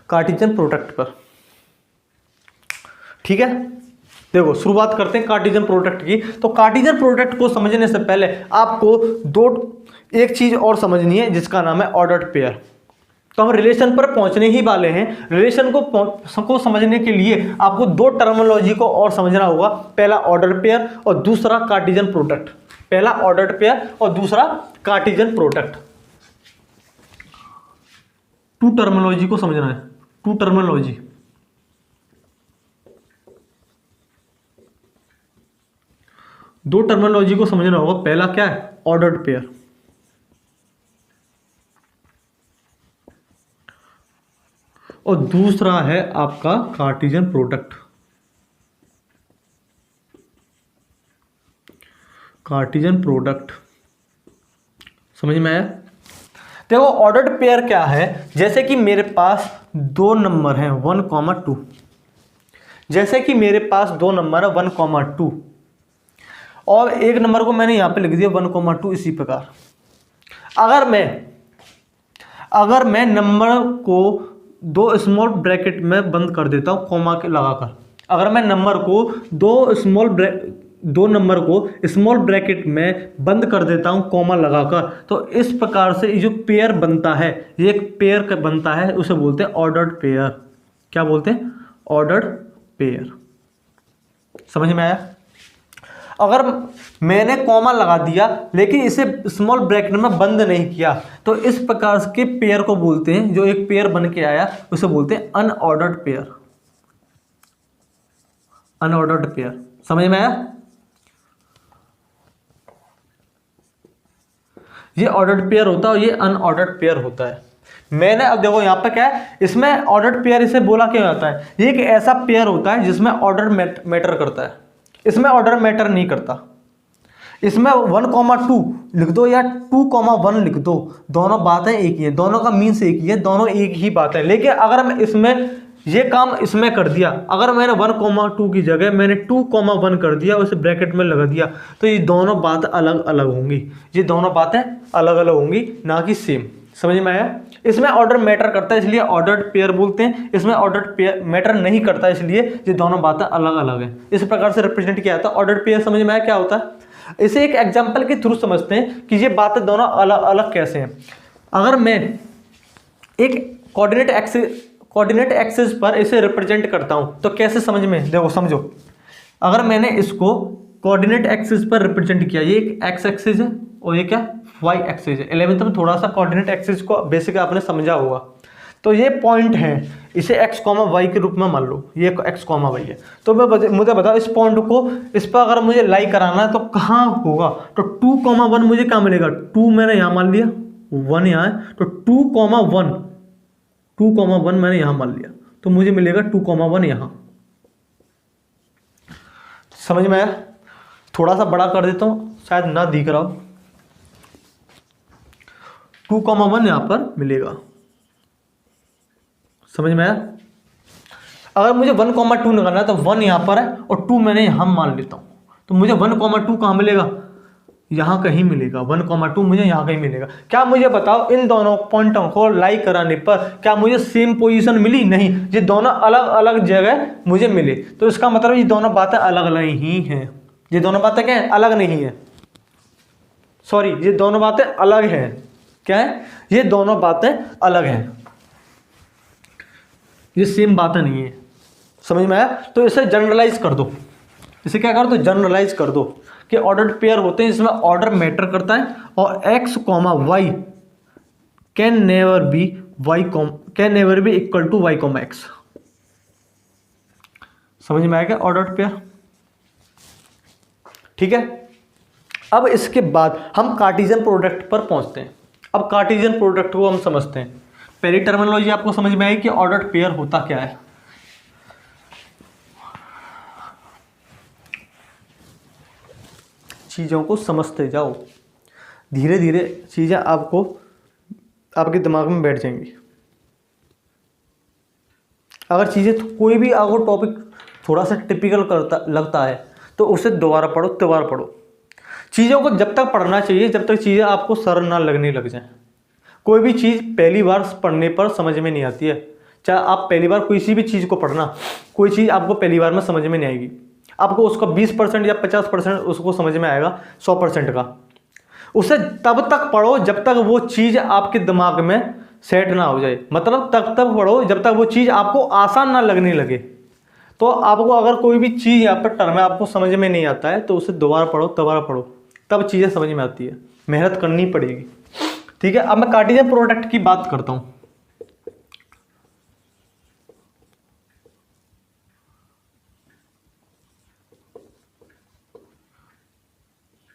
S1: कार्टेशियन प्रोडक्ट पर, ठीक है। देखो शुरुआत करते हैं कार्टेशियन प्रोडक्ट की। तो कार्टेशियन प्रोडक्ट को समझने से पहले आपको एक चीज और समझनी है जिसका नाम है ऑर्डर्ड पेयर। तो हम रिलेशन पर पहुंचने ही वाले हैं। रिलेशन को समझने के लिए आपको 2 टर्मिनोलॉजी को और समझना होगा, पहला ऑर्डर पेयर और दूसरा कार्टेशियन प्रोडक्ट। पहला ऑर्डर पेयर और दूसरा कार्टेशियन प्रोडक्ट। 2 टर्मिनोलॉजी को समझना है, 2 टर्मिनोलॉजी। दो टर्मिनोलॉजी को समझना होगा, पहला क्या है? ऑर्डर्ड पेयर, और दूसरा है आपका कार्टेशियन प्रोडक्ट। कार्टेशियन प्रोडक्ट समझ में आया? देखो ऑर्डर्ड पेयर क्या है, जैसे कि मेरे पास 2 नंबर हैं 1,2। जैसे कि मेरे पास 2 नंबर है 1,2 और एक नंबर को मैंने यहां पे लिख दिया 1,2। इसी प्रकार अगर मैं नंबर को 2 स्मॉल ब्रैकेट में बंद कर देता हूं कॉमा के लगाकर, अगर मैं नंबर को 2 नंबर को स्मॉल ब्रैकेट में बंद कर देता हूं कॉमा लगाकर, तो इस प्रकार से जो पेयर बनता है, ये एक पेयर बनता है, उसे बोलते हैं ऑर्डर्ड पेयर। क्या बोलते हैं? Ordered pair. समझ में आया? अगर मैंने कॉमा लगा दिया लेकिन इसे स्मॉल ब्रैकेट में बंद नहीं किया, तो इस प्रकार के पेयर को बोलते हैं, जो एक पेयर बन के आया उसे बोलते हैं अनऑर्डर्ड पेयर। Unordered pair. समझ में आया? ये ऑर्डर्ड पेयर होता है और ये अनऑर्डर्ड पेयर होता है। मैंने अब देखो यहां पर क्या है, इसमें ऑर्डर्ड पेयर इसे बोला क्यों जाता है? ये एक ऐसा पेयर होता है जिसमें ऑर्डर मैटर करता है, इसमें ऑर्डर मैटर नहीं करता। इसमें 1,2 लिख दो या 2,1 लिख दो, दोनों बातें एक ही है, दोनों का मीन्स एक ही है, दोनों एक ही बात है। लेकिन अगर मैं इसमें ये काम इसमें कर दिया, अगर मैंने 1,2 की जगह मैंने 2,1 कर दिया, उसे ब्रैकेट में लगा दिया, तो ये दोनों बातें अलग अलग होंगी। ये दोनों बातें अलग अलग होंगी, ना कि सेम। समझ में आया? इसमें ऑर्डर मैटर करता है इसलिए ऑर्डर्ड पेयर बोलते हैं, इसमें ऑर्डर्ड पेयर मैटर नहीं करता इसलिए ये दोनों बातें अलग अलग हैं। इस प्रकार से रिप्रेजेंट किया जाता है ऑर्डर्ड पेयर। समझ में आया क्या होता है? इसे एक एग्जांपल के थ्रू समझते हैं कि ये बातें दोनों अलग अलग कैसे हैं। अगर मैं एक कोऑर्डिनेट एक्सिस पर इसे रिप्रेजेंट करता हूं तो कैसे समझ में? देखो समझो, अगर मैंने इसको कोऑर्डिनेट एक्सिस पर रिप्रेजेंट किया, ये एक एक्स एक्सिस है और ये क्या? वाई एक्सिस है। 11th में थोड़ा सा कोऑर्डिनेट एक्सिस को बेसिक आपने समझा होगा। तो ये पॉइंट है, इसे x, y के रूप में मान लो, ये x, y है। तो मुझे बताओ इस पॉइंट को, इस पर अगर मुझे लाई कराना है तो कहाँ होगा? तो 2,1 मुझे क्या मिलेगा? 2 मैंने यहाँ मान लिया, 1 यहाँ है, तो 2,1 मैंने यहाँ मान लिया, तो मुझे मिलेगा 2,1 यहाँ। समझ में आया? थोड़ा सा बड़ा कर देता हूँ, शायद ना दिख रहा हो। 2,1 यहाँ पर मिलेगा। समझ में आया? अगर मुझे 1,2 निकालना है तो 1 यहाँ पर है और 2 मैंने यहाँ मान लेता हूँ, तो मुझे 1,2 कहाँ मिलेगा? यहाँ कहीं मिलेगा। 1,2 मुझे यहाँ कहीं मिलेगा। क्या मुझे बताओ इन दोनों पॉइंटों को लाई कराने पर क्या मुझे सेम पोजीशन मिली? नहीं, ये दोनों अलग अलग जगह मुझे मिले। तो इसका मतलब ये दोनों बातें अलग अलग ही हैं। ये दोनों बातें क्या है? अलग नहीं है, सॉरी, ये दोनों बातें अलग हैं। क्या है? ये दोनों बातें अलग हैं, ये सेम बातें नहीं है। समझ में आया? तो इसे जनरलाइज कर दो, इसे क्या कर दो, जनरलाइज कर दो कि ऑर्डर्ड पेयर होते हैं जिसमें ऑर्डर मैटर करता है और x, y can never be equal to y, x। समझ में आएगा ऑर्डर्ड पेयर? ठीक है। अब इसके बाद हम कार्टेशियन प्रोडक्ट पर पहुंचते हैं। अब कार्टेशियन प्रोडक्ट को हम समझते हैं। पहली टर्मिनोलॉजी आपको समझ में आई कि ऑर्डर्ड पेयर होता क्या है। चीज़ों को समझते जाओ, धीरे धीरे चीज़ें आपको आपके दिमाग में बैठ जाएंगी। अगर चीज़ें कोई भी आपको टॉपिक थोड़ा सा टिपिकल लगता है तो उसे दोबारा पढ़ो। चीज़ों को जब तक पढ़ना चाहिए जब तक चीज़ें आपको सरल ना लगने लग जाएं। कोई भी चीज़ पहली बार पढ़ने पर समझ में नहीं आती है। चाहे आप पहली बार किसी भी चीज़ को पढ़ना, कोई चीज़ आपको पहली बार में समझ में नहीं आएगी। आपको उसका 20% या 50% उसको समझ में आएगा 100% का। उसे तब तक पढ़ो जब तक वो चीज़ आपके दिमाग में सेट ना हो जाए। मतलब तब तक पढ़ो जब तक वो चीज़ आपको आसान ना लगने लगे। तो आपको अगर कोई भी चीज़ यहाँ पर टर्म आपको समझ में नहीं आता है तो उसे दोबारा पढ़ो, तब चीज़ें समझ में आती है। मेहनत करनी पड़ेगी। ठीक है। अब मैं कार्टेशियन प्रोडक्ट की बात करता हूँ।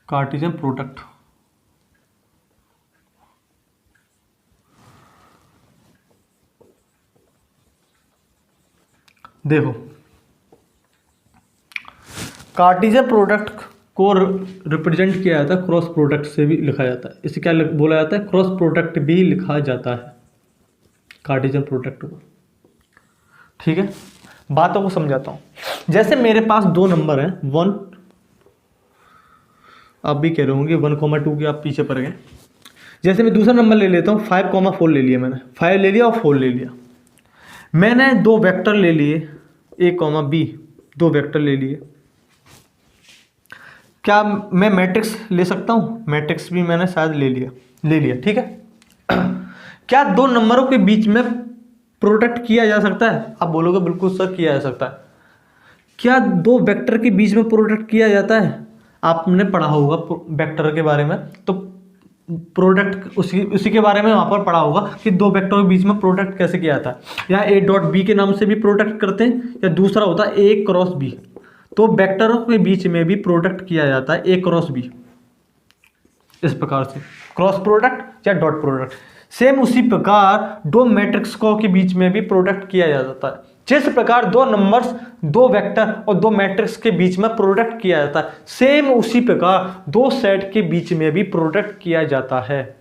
S1: कार्टेशियन प्रोडक्ट देखो, कार्टेशियन प्रोडक्ट को रिप्रेजेंट किया जाता है क्रॉस प्रोडक्ट से भी लिखा जाता है। इसे क्या बोला जाता है? क्रॉस प्रोडक्ट भी लिखा जाता है कार्टेशियन प्रोडक्ट को। ठीक है। बातों को समझाता हूँ। जैसे मेरे पास दो नंबर हैं, 1, आप भी कह रहे होंगे 1,2 के आप पीछे पड़ गए। जैसे मैं दूसरा नंबर ले लेता हूँ, 5,4 ले लिया मैंने, 5 ले लिया और 4 ले लिया। मैंने दो वेक्टर ले लिए, A, B, दो वेक्टर ले लिए। क्या मैं मैट्रिक्स ले सकता हूँ? मैट्रिक्स भी मैंने शायद ले लिया। ठीक है। क्या दो नंबरों के बीच में प्रोडक्ट किया जा सकता है? आप बोलोगे बिल्कुल सर किया जा सकता है। क्या दो वेक्टर के बीच में प्रोडक्ट किया जाता है? आपने पढ़ा होगा वेक्टर के बारे में, तो प्रोडक्ट उसी के बारे में वहाँ पर पढ़ा होगा कि दो वेक्टर के बीच में प्रोडक्ट कैसे किया जाता है। या A डॉट B के नाम से भी प्रोडक्ट करते हैं, या दूसरा होता है A क्रॉस B। तो वेक्टरों के बीच में भी प्रोडक्ट किया जाता है A क्रॉस B, इस प्रकार से क्रॉस प्रोडक्ट या डॉट प्रोडक्ट। सेम उसी प्रकार दो मैट्रिक्स के बीच में भी प्रोडक्ट किया जाता है। जिस प्रकार दो नंबर्स, दो वेक्टर और दो मैट्रिक्स के बीच में प्रोडक्ट किया जाता है, सेम उसी प्रकार दो सेट के बीच में भी प्रोडक्ट किया जाता है।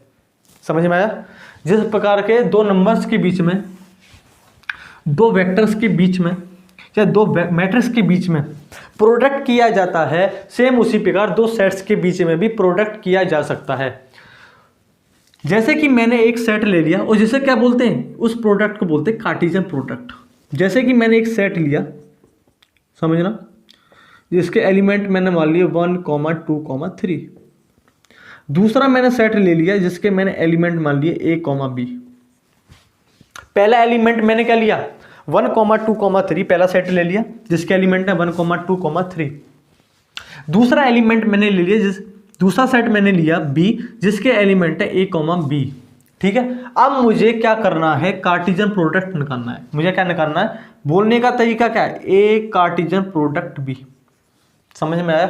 S1: समझ में आया? जिस प्रकार के दो नंबर्स के बीच में, दो वेक्टर्स के बीच में या दो मैट्रिक्स के बीच में प्रोडक्ट किया जाता है, सेम उसी प्रकार दो सेट्स के बीच में भी प्रोडक्ट किया जा सकता है। जैसे कि मैंने एक सेट ले लिया और जिसे क्या बोलते हैं, उस प्रोडक्ट को बोलते हैं कार्टेशियन प्रोडक्ट। जैसे कि मैंने एक सेट लिया, समझना, जिसके एलिमेंट मैंने मान लिए 1, 2, 3। दूसरा मैंने सेट ले लिया जिसके मैंने एलिमेंट मान लिए A, B। पहला एलिमेंट मैंने क्या लिया? 1, 2, 3 पहला सेट ले लिया जिसके एलिमेंट है 1, 2, 3। दूसरा एलिमेंट मैंने ले लिया दूसरा सेट मैंने लिया B जिसके एलिमेंट है A, B। ठीक है। अब मुझे क्या करना है? कार्टेशियन प्रोडक्ट निकालना है। मुझे क्या निकालना है? बोलने का तरीका क्या है? A Cartesian product B। समझ में आया?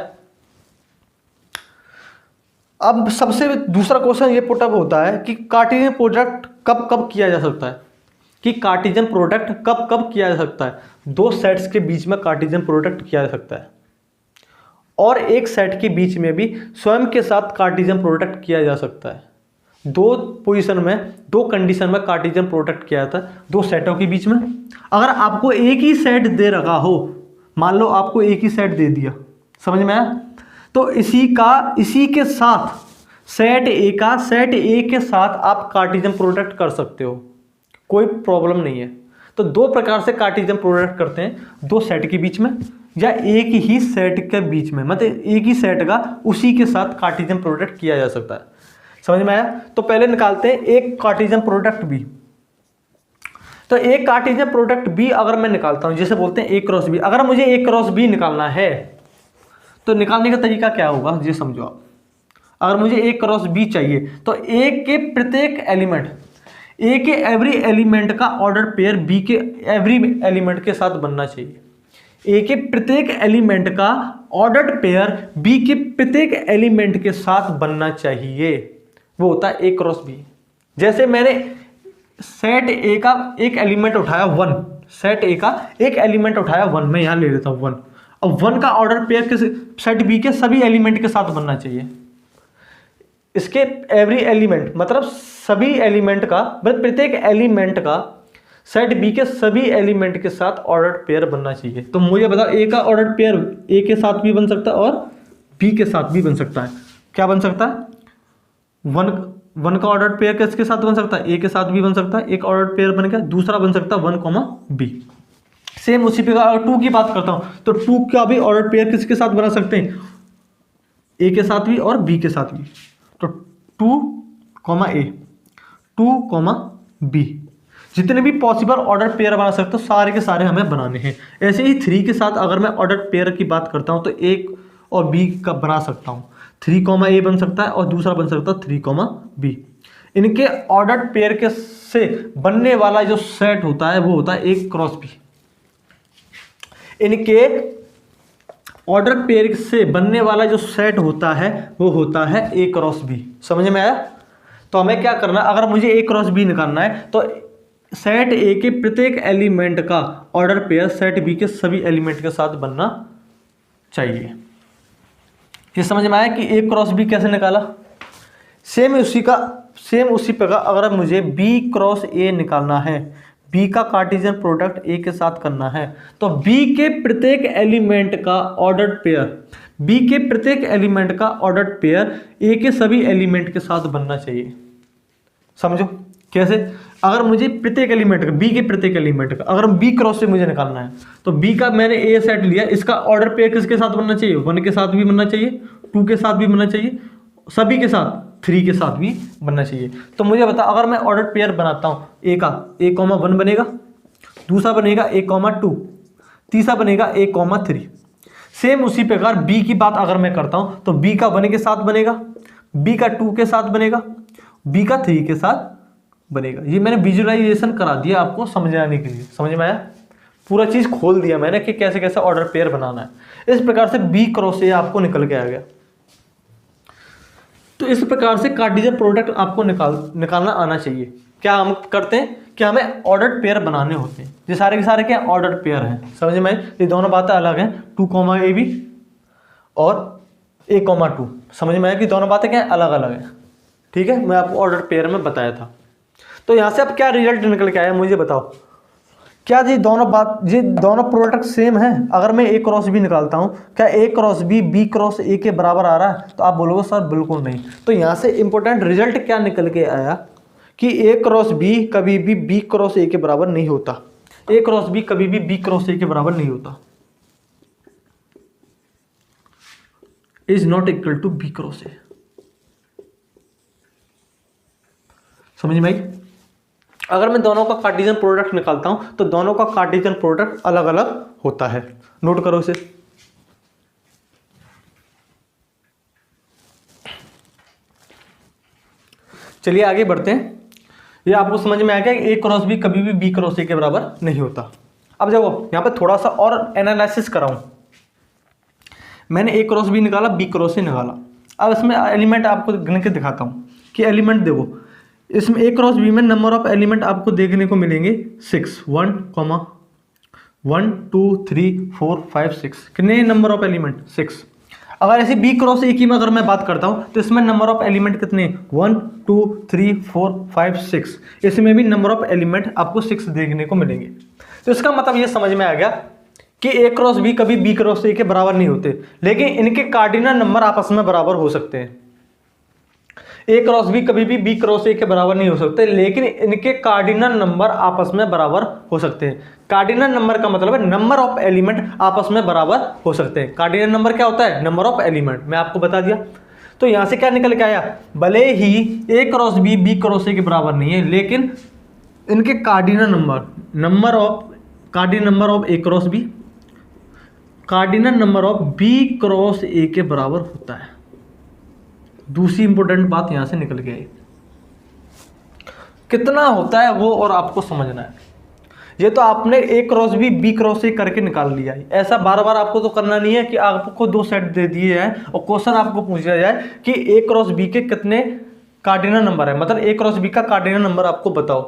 S1: अब सबसे दूसरा क्वेश्चन ये पुटअप होता है कि कार्टेशियन प्रोडक्ट कब कब किया जा सकता है, कि कार्टेशियन प्रोडक्ट कब कब किया जा सकता है। दो सेट्स के बीच में कार्टेशियन प्रोडक्ट किया जा सकता है और एक सेट के बीच में भी स्वयं के साथ कार्टेशियन प्रोडक्ट किया जा सकता है। दो पोजीशन में, दो कंडीशन में कार्टेशियन प्रोडक्ट किया जाता है दो सेटों के बीच में। अगर आपको एक ही सेट दे रखा हो, मान लो आपको एक ही सेट दे दिया, समझ में आया, तो इसी के साथ सेट ए के साथ आप कार्टेशियन प्रोडक्ट कर सकते हो, कोई प्रॉब्लम नहीं है। तो दो प्रकार से कार्टेशियन प्रोडक्ट करते हैं, दो सेट के बीच में या एक ही सेट के बीच में, मतलब एक ही सेट का उसी के साथ कार्टेशियन प्रोडक्ट किया जा सकता है। समझ में आया? तो पहले निकालते हैं एक कार्टेशियन प्रोडक्ट B। तो एक कार्टेशियन प्रोडक्ट B अगर मैं निकालता हूं, जिसे बोलते हैं A क्रॉस B, अगर मुझे A क्रॉस B निकालना है तो निकालने का तरीका क्या होगा ये समझो आप। अगर मुझे ए क्रॉस बी चाहिए तो ए के प्रत्येक एलिमेंट, ए के एवरी एलिमेंट का ऑर्डर पेयर बी के एवरी एलिमेंट के साथ बनना चाहिए। ए के प्रत्येक एलिमेंट का ऑर्डर्ड पेयर बी के प्रत्येक एलिमेंट के साथ बनना चाहिए, वो होता है ए क्रॉस बी। जैसे मैंने सेट ए का एक एलिमेंट उठाया 1, सेट ए का एक एलिमेंट उठाया 1, मैं यहां ले लेता हूं 1। अब 1 का ऑर्डर पेयर किस सेट बी के सभी एलिमेंट के साथ बनना चाहिए। इसके एवरी एलिमेंट मतलब सभी एलिमेंट का, प्रत्येक एलिमेंट का सेट बी के सभी एलिमेंट के साथ ऑर्डर्ड पेयर बनना चाहिए। तो मुझे बताओ ए का ऑर्डर्ड पेयर ए के साथ भी बन सकता है और बी के साथ भी बन सकता है। क्या बन सकता है? वन का ऑर्डर्ड पेयर किसके साथ बन सकता है? ए के साथ भी बन सकता है, एक ऑर्डर्ड पेयर बन गया। दूसरा बन सकता है 1, बी। सेम उसी पे अगर 2 की बात करता हूं तो 2 का भी ऑर्डर्ड पेयर किसके साथ बना सकते हैं? ए के साथ भी और बी के साथ भी। तो 2, ए, 2, बी, जितने भी पॉसिबल ऑर्डर पेयर बना सकते हो सारे के सारे हमें बनाने हैं। ऐसे ही 3 के साथ अगर मैं ऑर्डर पेयर की बात करता हूं तो ए और बी का बना सकता हूं। 3, ए बन सकता है और दूसरा बन सकता है 3, बी। इनके ऑर्डर पेयर के से बनने वाला जो सेट होता है वो होता है ए क्रॉस बी। इनके ऑर्डर पेयर से बनने वाला जो सेट होता है वो होता है ए क्रॉस बी। समझ में आया? तो हमें क्या करना है, अगर मुझे ए क्रॉस बी निकालना है तो सेट ए के प्रत्येक एलिमेंट का ऑर्डर पेयर सेट बी के सभी एलिमेंट के साथ बनना चाहिए। ये समझ में आया कि ए क्रॉस बी कैसे निकाला? सेम उसी प्रकार अगर मुझे बी क्रॉस ए निकालना है, बी का कार्टेशियन प्रोडक्ट ए के साथ करना है, तो बी के प्रत्येक एलिमेंट का ऑर्डर्ड पेयर ए के सभी एलिमेंट के साथ बनना चाहिए। समझो कैसे? अगर मुझे प्रत्येक एलिमेंट का, बी के प्रत्येक एलिमेंट का, अगर बी क्रॉस से मुझे निकालना है तो बी का मैंने ए सेट लिया, इसका ऑर्डर पेयर किसके साथ बनना चाहिए? 1 के साथ भी बनना चाहिए, 2 के साथ भी बनना चाहिए, सभी के साथ 3 के साथ भी बनना चाहिए। तो मुझे बता, अगर मैं ऑर्डर पेयर बनाता हूं ए का, a, 1 बनेगा, दूसरा बनेगा a, 2, तीसरा बनेगा a, 3। सेम उसी प्रकार बी की बात अगर मैं करता हूं तो बी का 1 के साथ बनेगा, बी का 2 के साथ बनेगा, बी का 3 के साथ बनेगा। ये मैंने विजुअलाइजेशन करा दिया आपको समझाने के लिए। समझ में आया? पूरा चीज खोल दिया मैंने कि कैसे कैसे ऑर्डर पेयर बनाना है। इस प्रकार से बी क्रॉस ए आपको निकल के आ गया। तो इस प्रकार से कार्टेशियन प्रोडक्ट आपको निकालना आना चाहिए। क्या हम करते हैं कि हमें ऑर्डर पेयर बनाने होते हैं। ये सारे के सारे क्या ऑर्डर पेयर हैं। समझ में? ये दोनों बातें अलग हैं, 2, ए बी और a, 2। समझ में आया कि दोनों बातें क्या अलग अलग हैं। ठीक है, मैं आपको ऑर्डर पेयर में बताया था। तो यहां से अब क्या रिजल्ट निकल के आया मुझे बताओ। क्या ये दोनों प्रोडक्ट सेम है? अगर मैं ए क्रॉस बी निकालता हूं, क्या ए क्रॉस बी क्रॉस ए के बराबर आ रहा है? तो आप बोलोगे सर बिल्कुल नहीं। तो यहां से इंपॉर्टेंट रिजल्ट क्या निकल के आया कि ए क्रॉस बी कभी भी बी क्रॉस ए के बराबर नहीं होता। ए क्रॉस बी कभी भी बी क्रॉस ए के बराबर नहीं होता। Is not equal to B cross A. समझ में आई? अगर मैं दोनों का कार्टेशियन प्रोडक्ट निकालता हूं तो दोनों का कार्टेशियन प्रोडक्ट अलग अलग होता है। नोट करो इसे। चलिए आगे बढ़ते हैं। ये आपको समझ में आ गया कि ए क्रॉस बी कभी भी बी क्रॉस ए के बराबर नहीं होता। अब देखो यहां पे थोड़ा सा और एनालिसिस कराऊं। मैंने ए क्रॉस बी निकाला, बी क्रॉस ए निकाला। अब इसमें एलिमेंट आपको गिन के दिखाता हूं कि एलिमेंट देखो, इसमें ए क्रॉस बी में नंबर ऑफ एलिमेंट आपको देखने को मिलेंगे 6, 1, 2, 3, 4, 5, 6। कितने नंबर ऑफ एलिमेंट? 6। अगर ऐसे बी क्रॉस ए की में अगर मैं बात करता हूं तो इसमें नंबर ऑफ एलिमेंट कितने? 1, 2, 3, 4, 5, 6। इसमें भी नंबर ऑफ एलिमेंट आपको 6 देखने को मिलेंगे। तो इसका मतलब ये समझ में आ गया कि ए क्रॉस बी कभी बी क्रॉस ए के बराबर नहीं होते, लेकिन इनके कार्डिनल नंबर आपस में बराबर हो सकते हैं। ए क्रॉस बी कभी भी बी क्रॉस ए के बराबर नहीं हो सकते, लेकिन इनके कार्डिनल नंबर आपस में बराबर हो सकते हैं। कार्डिनल नंबर का मतलब है नंबर ऑफ एलिमेंट आपस में बराबर हो सकते हैं। कार्डिनल नंबर क्या होता है? Number of element. मैं आपको बता दिया। तो यहां से क्या निकल के आया? भले ही A cross B B cross A के बराबर नहीं है, लेकिन इनके cardinal number, cardinal number of A cross B cardinal number of B cross A के बराबर होता है। दूसरी इंपॉर्टेंट बात यहां से निकल के आई, कितना होता है वो और आपको समझना है। ये तो आपने ए क्रॉस बी क्रॉस ए करके निकाल लिया है। ऐसा बार बार आपको तो करना नहीं है कि आपको 2 सेट दे दिए हैं और क्वेश्चन आपको पूछा जाए कि ए क्रॉस बी के कितने कार्डिनल नंबर है, मतलब ए क्रॉस बी का कार्डिनल नंबर आपको बताओ।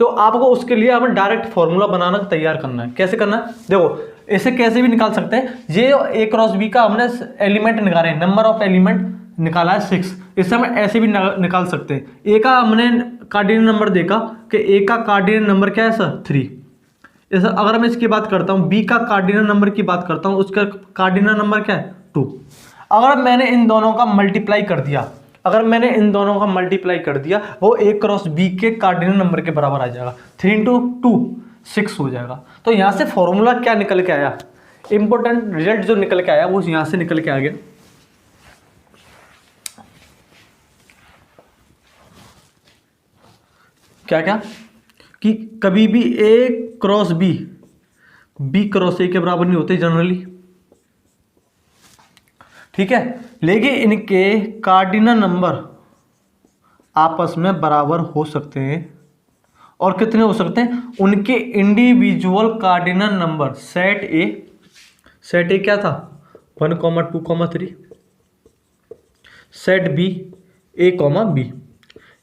S1: तो आपको उसके लिए हमें डायरेक्ट फॉर्मूला बनाना तैयार करना है। कैसे करना है, देखो इसे कैसे भी निकाल सकते हैं। ये ए क्रॉस बी का हमने एलिमेंट निकाले हैं, नंबर ऑफ एलिमेंट निकाला है 6। इसे हम ऐसे भी निकाल सकते हैं। ए का हमने कार्डिनल नंबर देखा कि ए का कार्डिनल नंबर क्या है सर 3। इस अगर मैं इसकी बात करता हूँ, बी का कार्डिनल नंबर की बात करता हूँ, उसका कार्डिनल नंबर क्या है 2। अगर मैंने इन दोनों का मल्टीप्लाई कर दिया, वो ए क्रॉस बी के कार्डिनल नंबर के बराबर आ जाएगा। 3 × 2 6 हो जाएगा। तो यहाँ से फॉर्मूला क्या निकल के आया, इंपॉर्टेंट रिजल्ट जो निकल के आया वो यहाँ से निकल के आ गया। क्या क्या कि कभी भी ए क्रॉस बी क्रॉस ए के बराबर नहीं होते जनरली, ठीक है। लेकिन इनके कार्डिनल नंबर आपस में बराबर हो सकते हैं। और कितने हो सकते हैं, उनके individual cardinal number set A क्या था 1, 2, 3, सेट बी ए, बी,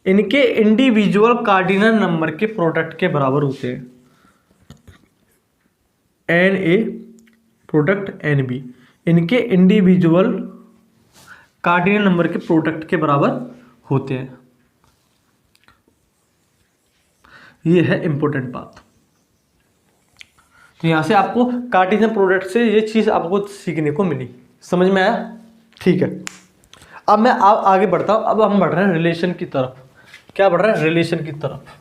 S1: इनके इंडिविजुअल कार्डिनल नंबर के प्रोडक्ट के बराबर होते हैं। N A product n B, इनके इंडिविजुअल कार्डिनल नंबर के प्रोडक्ट के बराबर होते हैं। ये है इंपॉर्टेंट बात। तो यहां से आपको कार्टेशियन प्रोडक्ट से ये चीज आपको सीखने को मिली। समझ में आया, ठीक है। अब मैं आगे बढ़ता हूं। अब हम बढ़ रहे हैं रिलेशन की तरफ। क्या बढ़ रहा है, रिलेशन की तरफ।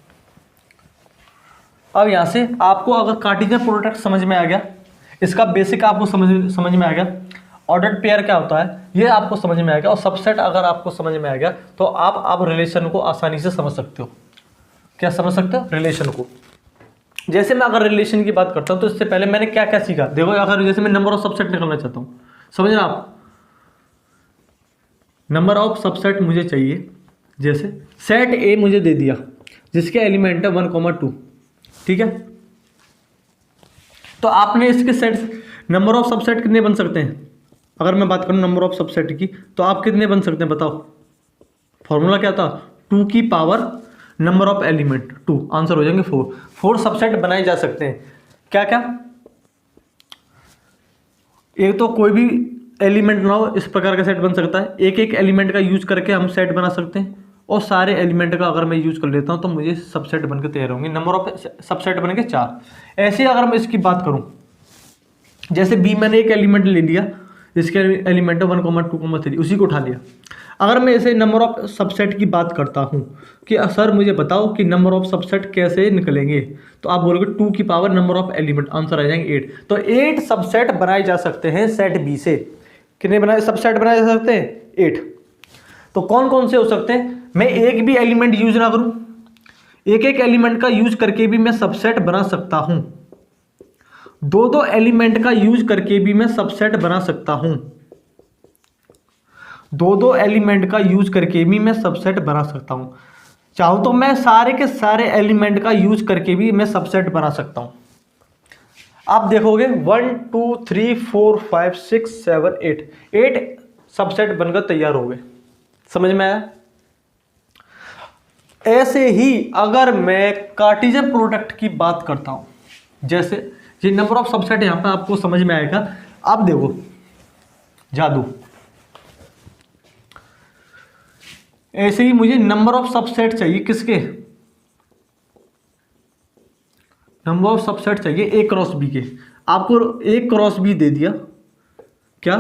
S1: अब यहां से आपको अगर कार्टेशियन प्रोडक्ट समझ में आ गया, इसका बेसिक आपको समझ में आ गया, ऑर्डर्ड पेयर क्या होता है ये आपको समझ में आ गया, और सबसेट अगर आपको समझ में आ गया तो आप रिलेशन को आसानी से समझ सकते हो। क्या समझ सकते हो, रिलेशन को। जैसे मैं अगर रिलेशन की बात करता हूं तो इससे पहले मैंने क्या क्या सीखा, देखो। अगर जैसे मैं नंबर ऑफ सबसेट निकालना चाहता हूं, समझना आप, नंबर ऑफ सबसेट मुझे चाहिए। जैसे सेट ए मुझे दे दिया जिसके एलिमेंट है 1, 2, ठीक है। तो आपने इसके सेट नंबर ऑफ सबसेट कितने बन सकते हैं, अगर मैं बात करूं नंबर ऑफ सबसेट की, तो आप कितने बन सकते हैं बताओ। फॉर्मूला क्या था, 2 की power number of element 2, answer हो जाएंगे 4 सबसेट बनाए जा सकते हैं। क्या क्या, एक तो कोई भी एलिमेंट ना हो इस प्रकार का सेट बन सकता है। एक एक एलिमेंट का यूज करके हम सेट बना सकते हैं, और सारे एलिमेंट का अगर मैं यूज कर लेता हूं तो मुझे सबसेट बनकर तैयार होंगे। नंबर ऑफ सबसेट बनेंगे 4। ऐसे अगर मैं इसकी बात करूं, जैसे बी मैंने एक एलिमेंट ले लिया, इसके एलिमेंट है 1, 2, 3, उसी को उठा लिया। अगर मैं इसे नंबर ऑफ सबसेट की बात करता हूं कि सर मुझे बताओ कि नंबर ऑफ सबसेट कैसे निकलेंगे, तो आप बोलोगे 2 की power number of element, answer आ जाएंगे 8। तो 8 सबसेट बनाए जा सकते हैं सेट बी से। कितने सबसेट बनाए जा सकते हैं, 8। तो कौन कौन से हो सकते हैं, मैं एक भी एलिमेंट यूज ना करूं, एक एक एलिमेंट का यूज करके भी मैं सबसेट बना सकता हूं। 2 एलिमेंट का यूज करके भी मैं सबसेट बना सकता हूं। 2 एलिमेंट का यूज करके भी मैं सबसेट बना सकता हूं। चाहूं तो मैं सारे के सारे एलिमेंट का यूज करके भी मैं सबसेट बना सकता हूं। आप देखोगे 1, 2, 3, 4, 5, 6, 7, 8 सबसेट बनकर तैयार हो गए। समझ में आया। ऐसे ही अगर मैं कार्टेशियन प्रोडक्ट की बात करता हूं, जैसे ये नंबर ऑफ सबसेट यहां पर आपको समझ में आएगा। आप देखो जादू, ऐसे ही मुझे नंबर ऑफ सबसेट चाहिए, किसके, नंबर ऑफ सबसेट चाहिए ए क्रॉस बी के। आपको ए क्रॉस बी दे दिया, क्या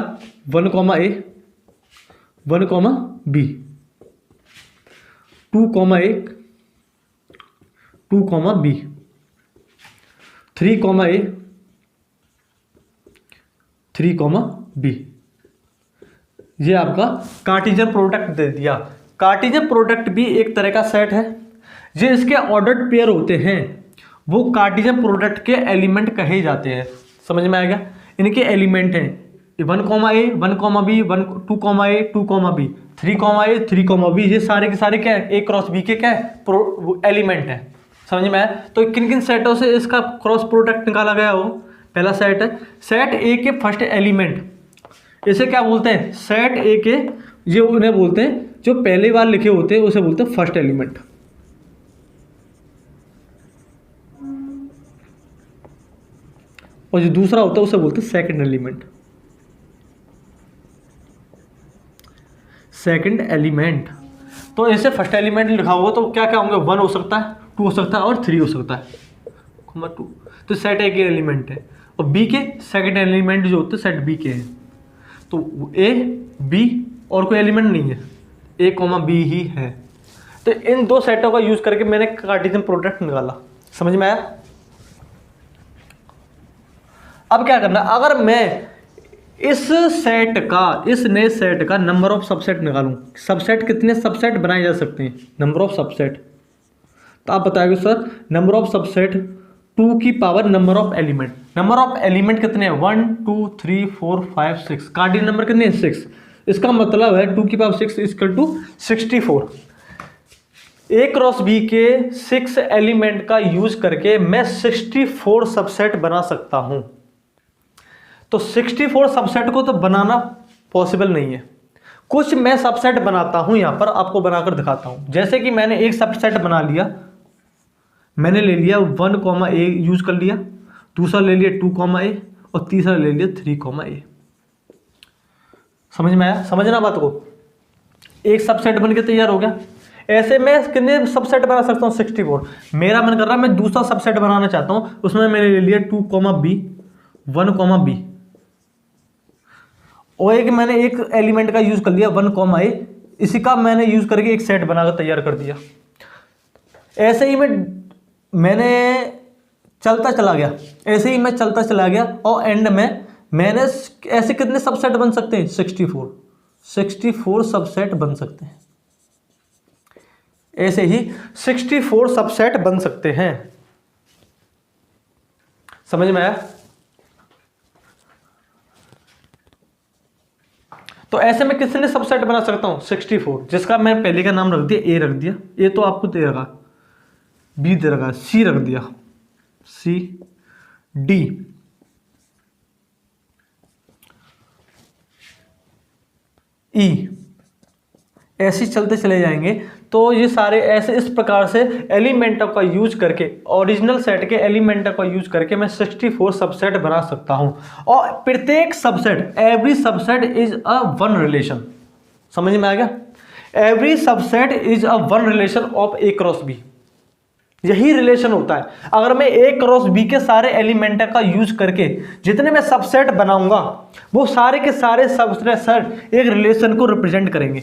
S1: 1, A 1, B 2, A 2, B 3, A 3, B। ये आपका कार्टेशियन प्रोडक्ट दे दिया। कार्टेशियन प्रोडक्ट भी एक तरह का सेट है। जो इसके ऑर्डर्ड पेयर होते हैं वो कार्टेशियन प्रोडक्ट के एलिमेंट कहे जाते हैं। समझ में आएगा। इनके एलिमेंट हैं 1,a 1,b 2,a 2,b 3,a 3,b, ये सारे के सारे क्या है ए क्रॉस बी के क्या है एलिमेंट है। समझ में आया? तो किन किन सेटों से इसका क्रॉस प्रोडक्ट निकाला गया हो? पहला सेट है सेट ए के फर्स्ट एलिमेंट, इसे क्या बोलते हैं? सेट ए के, ये उन्हें बोलते हैं जो पहली बार लिखे होते हैं उसे बोलते हैं फर्स्ट एलिमेंट। और जो दूसरा होता है उसे बोलते हैं सेकंड एलिमेंट। सेकंड एलिमेंट, तो ऐसे फर्स्ट एलिमेंट लिखा हुआ तो क्या क्या होंगे? 1 हो सकता है, 2 हो सकता है और 3 हो सकता है, 2। तो सेट ए के एलिमेंट है। और बी के सेकंड एलिमेंट जो होते हैं सेट बी के हैं। तो ए बी और कोई एलिमेंट नहीं है, ए कॉमा बी ही है। तो इन दो सेटों का यूज करके मैंने कार्टेशियन प्रोडक्ट निकाला। समझ में आया? अब क्या करना, अगर मैं इस सेट का, इस नए सेट का नंबर ऑफ सबसेट निकालूं, सबसेट कितने सबसेट बनाए जा सकते हैं? नंबर ऑफ सबसेट, तो आप बताओगे सर नंबर ऑफ सबसेट 2 की power number of element. Number of element कितने हैं? 1 2 3 4 5 6। कार्डिनल नंबर कितने हैं? 6। इसका मतलब है 2 की power 6 equal to 64। A cross B के 6 एलिमेंट का यूज करके मैं 64 सबसेट बना सकता हूं। तो 64 सबसेट को तो बनाना पॉसिबल नहीं है, कुछ मैं सबसेट बनाता हूं, यहां पर आपको बनाकर दिखाता हूं। जैसे कि मैंने एक सबसेट बना लिया, मैंने ले लिया 1,a यूज कर लिया, दूसरा ले लिया 2,a और तीसरा ले लिया 3,a। समझ में आया? समझना बात को। एक सबसेट बन के तैयार हो गया। ऐसे मैं कितने सबसेट बना सकता हूं? 64। मेरा मन कर रहा है मैं दूसरा सबसेट बनाना चाहता हूं, उसमें मैंने ले लिया 2,b 1,b और एक मैंने एक एलिमेंट का यूज कर लिया 1,a, इसी का मैंने यूज करके एक सेट बनाकर तैयार कर दिया। ऐसे ही मैंने चलता चला गया, ऐसे ही मैं चलता चला गया और एंड में मैंने ऐसे कितने सबसेट बन सकते हैं? 64 सबसेट बन सकते हैं। ऐसे ही 64 सबसेट बन सकते हैं। समझ में आया? तो ऐसे में कितने सबसेट बना सकता हूं? 64, जिसका मैं पहले का नाम रख दिया ए रख दिया, ए तो आपको दे रखा, बी दे रखा, सी रख दिया, सी डी, ई, ऐसे चलते चले जाएंगे। तो ये सारे ऐसे इस प्रकार से एलिमेंटों का यूज करके, ओरिजिनल सेट के एलिमेंटों का यूज करके मैं 64 सबसेट बना सकता हूं। और प्रत्येक subset, every subset is a one relation. समझ में आ गया? Every subset is a one relation of A cross B. यही रिलेशन होता है। अगर मैं ए क्रॉस बी के सारे एलिमेंट का यूज करके जितने मैं सबसेट बनाऊंगा वो सारे के सारे सबसेट एक रिलेशन को रिप्रेजेंट करेंगे।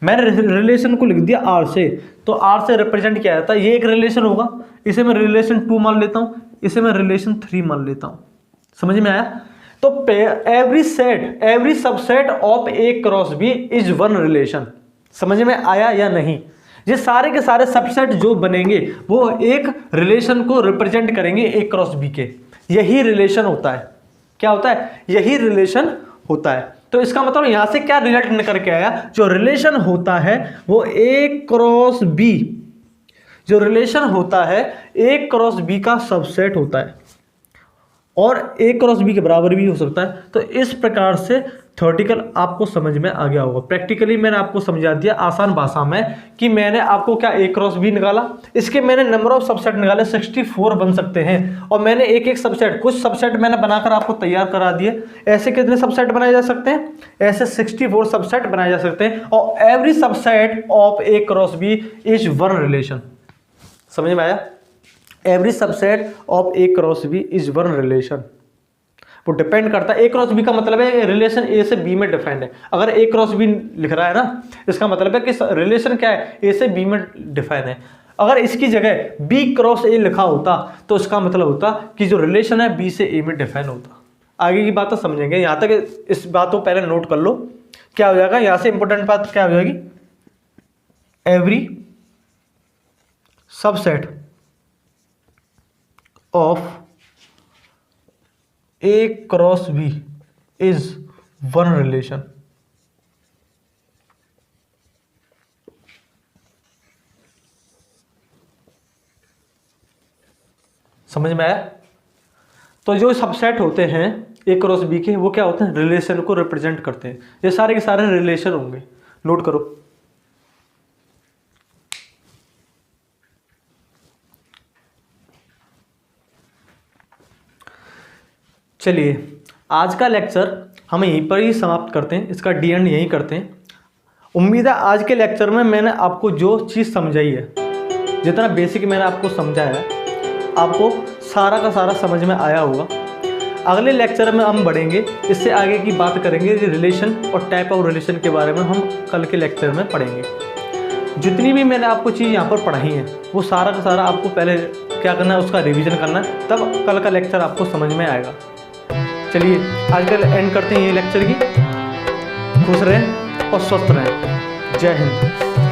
S1: मैंने रिलेशन को लिख दिया आर से, तो आर से रिप्रेजेंट किया जाता है, ये एक रिलेशन होगा, इसे मैं रिलेशन 2 मान लेता हूं, इसे मैं रिलेशन 3 मान लेता हूं। समझ में आया? तो every subset of A cross B is one relation. समझ में आया या नहीं? ये सारे के सारे सबसेट जो बनेंगे वो एक रिलेशन को रिप्रेजेंट करेंगे ए क्रॉस बी के। यही रिलेशन होता है। क्या होता है? यही रिलेशन होता है। तो इसका मतलब यहां से क्या रिजल्ट निकल के आया? जो रिलेशन होता है वो ए क्रॉस बी, जो रिलेशन होता है ए क्रॉस बी का सबसेट होता है और ए क्रॉस बी के बराबर भी हो सकता है। तो इस प्रकार से थ्योरेटिकल आपको समझ में आ गया होगा। प्रैक्टिकली मैंने आपको समझा दिया आसान भाषा में कि मैंने आपको क्या ए क्रॉस बी निकाला, इसके मैंने नंबर ऑफ सबसेट निकाले, 64 बन सकते हैं। और मैंने एक एक सबसेट, कुछ सबसेट मैंने बनाकर आपको तैयार करा दिए। ऐसे कितने सबसेट बनाए जा सकते हैं? ऐसे 64 सबसेट बनाए जा सकते हैं। और every subset of A cross B is one relation. समझ में आया? Every subset of A cross B is one relation. वो डिपेंड करता है, ए क्रॉस बी का मतलब है रिलेशन ए से बी में डिफाइंड है। अगर ए क्रॉस बी लिख रहा है ना, इसका मतलब है कि रिलेशन क्या है? ए से बी में डिफाइन है। अगर इसकी जगह बी क्रॉस ए लिखा होता तो इसका मतलब होता कि जो रिलेशन है बी से ए में डिफाइन होता। आगे की बात तो समझेंगे, यहां तक इस बात को पहले नोट कर लो। क्या हो जाएगा यहां से? इंपॉर्टेंट बात क्या हो जाएगी? Every subset of A cross B is one relation. समझ में आया? तो जो सबसेट होते हैं ए क्रॉस बी के, वो क्या होते हैं? रिलेशन को रिप्रेजेंट करते हैं। ये सारे के सारे रिलेशन होंगे, नोट करो। चलिए आज का लेक्चर हम यहीं पर ही समाप्त करते हैं, इसका डी एंड यहीं करते हैं। उम्मीद है आज के लेक्चर में मैंने आपको जो चीज़ समझाई है, जितना बेसिक मैंने आपको समझाया है, आपको सारा का सारा समझ में आया होगा। अगले लेक्चर में हम बढ़ेंगे, इससे आगे की बात करेंगे रिलेशन और टाइप ऑफ रिलेशन के बारे में हम कल के लेक्चर में पढ़ेंगे। जितनी भी मैंने आपको चीज़ यहाँ पर पढ़ाई है वो सारा का सारा आपको पहले क्या करना है, उसका रिवीजन करना है, तब कल का लेक्चर आपको समझ में आएगा। चलिए आज कल एंड करते हैं ये लेक्चर की। खुश रहें और स्वस्थ रहें। जय हिंद।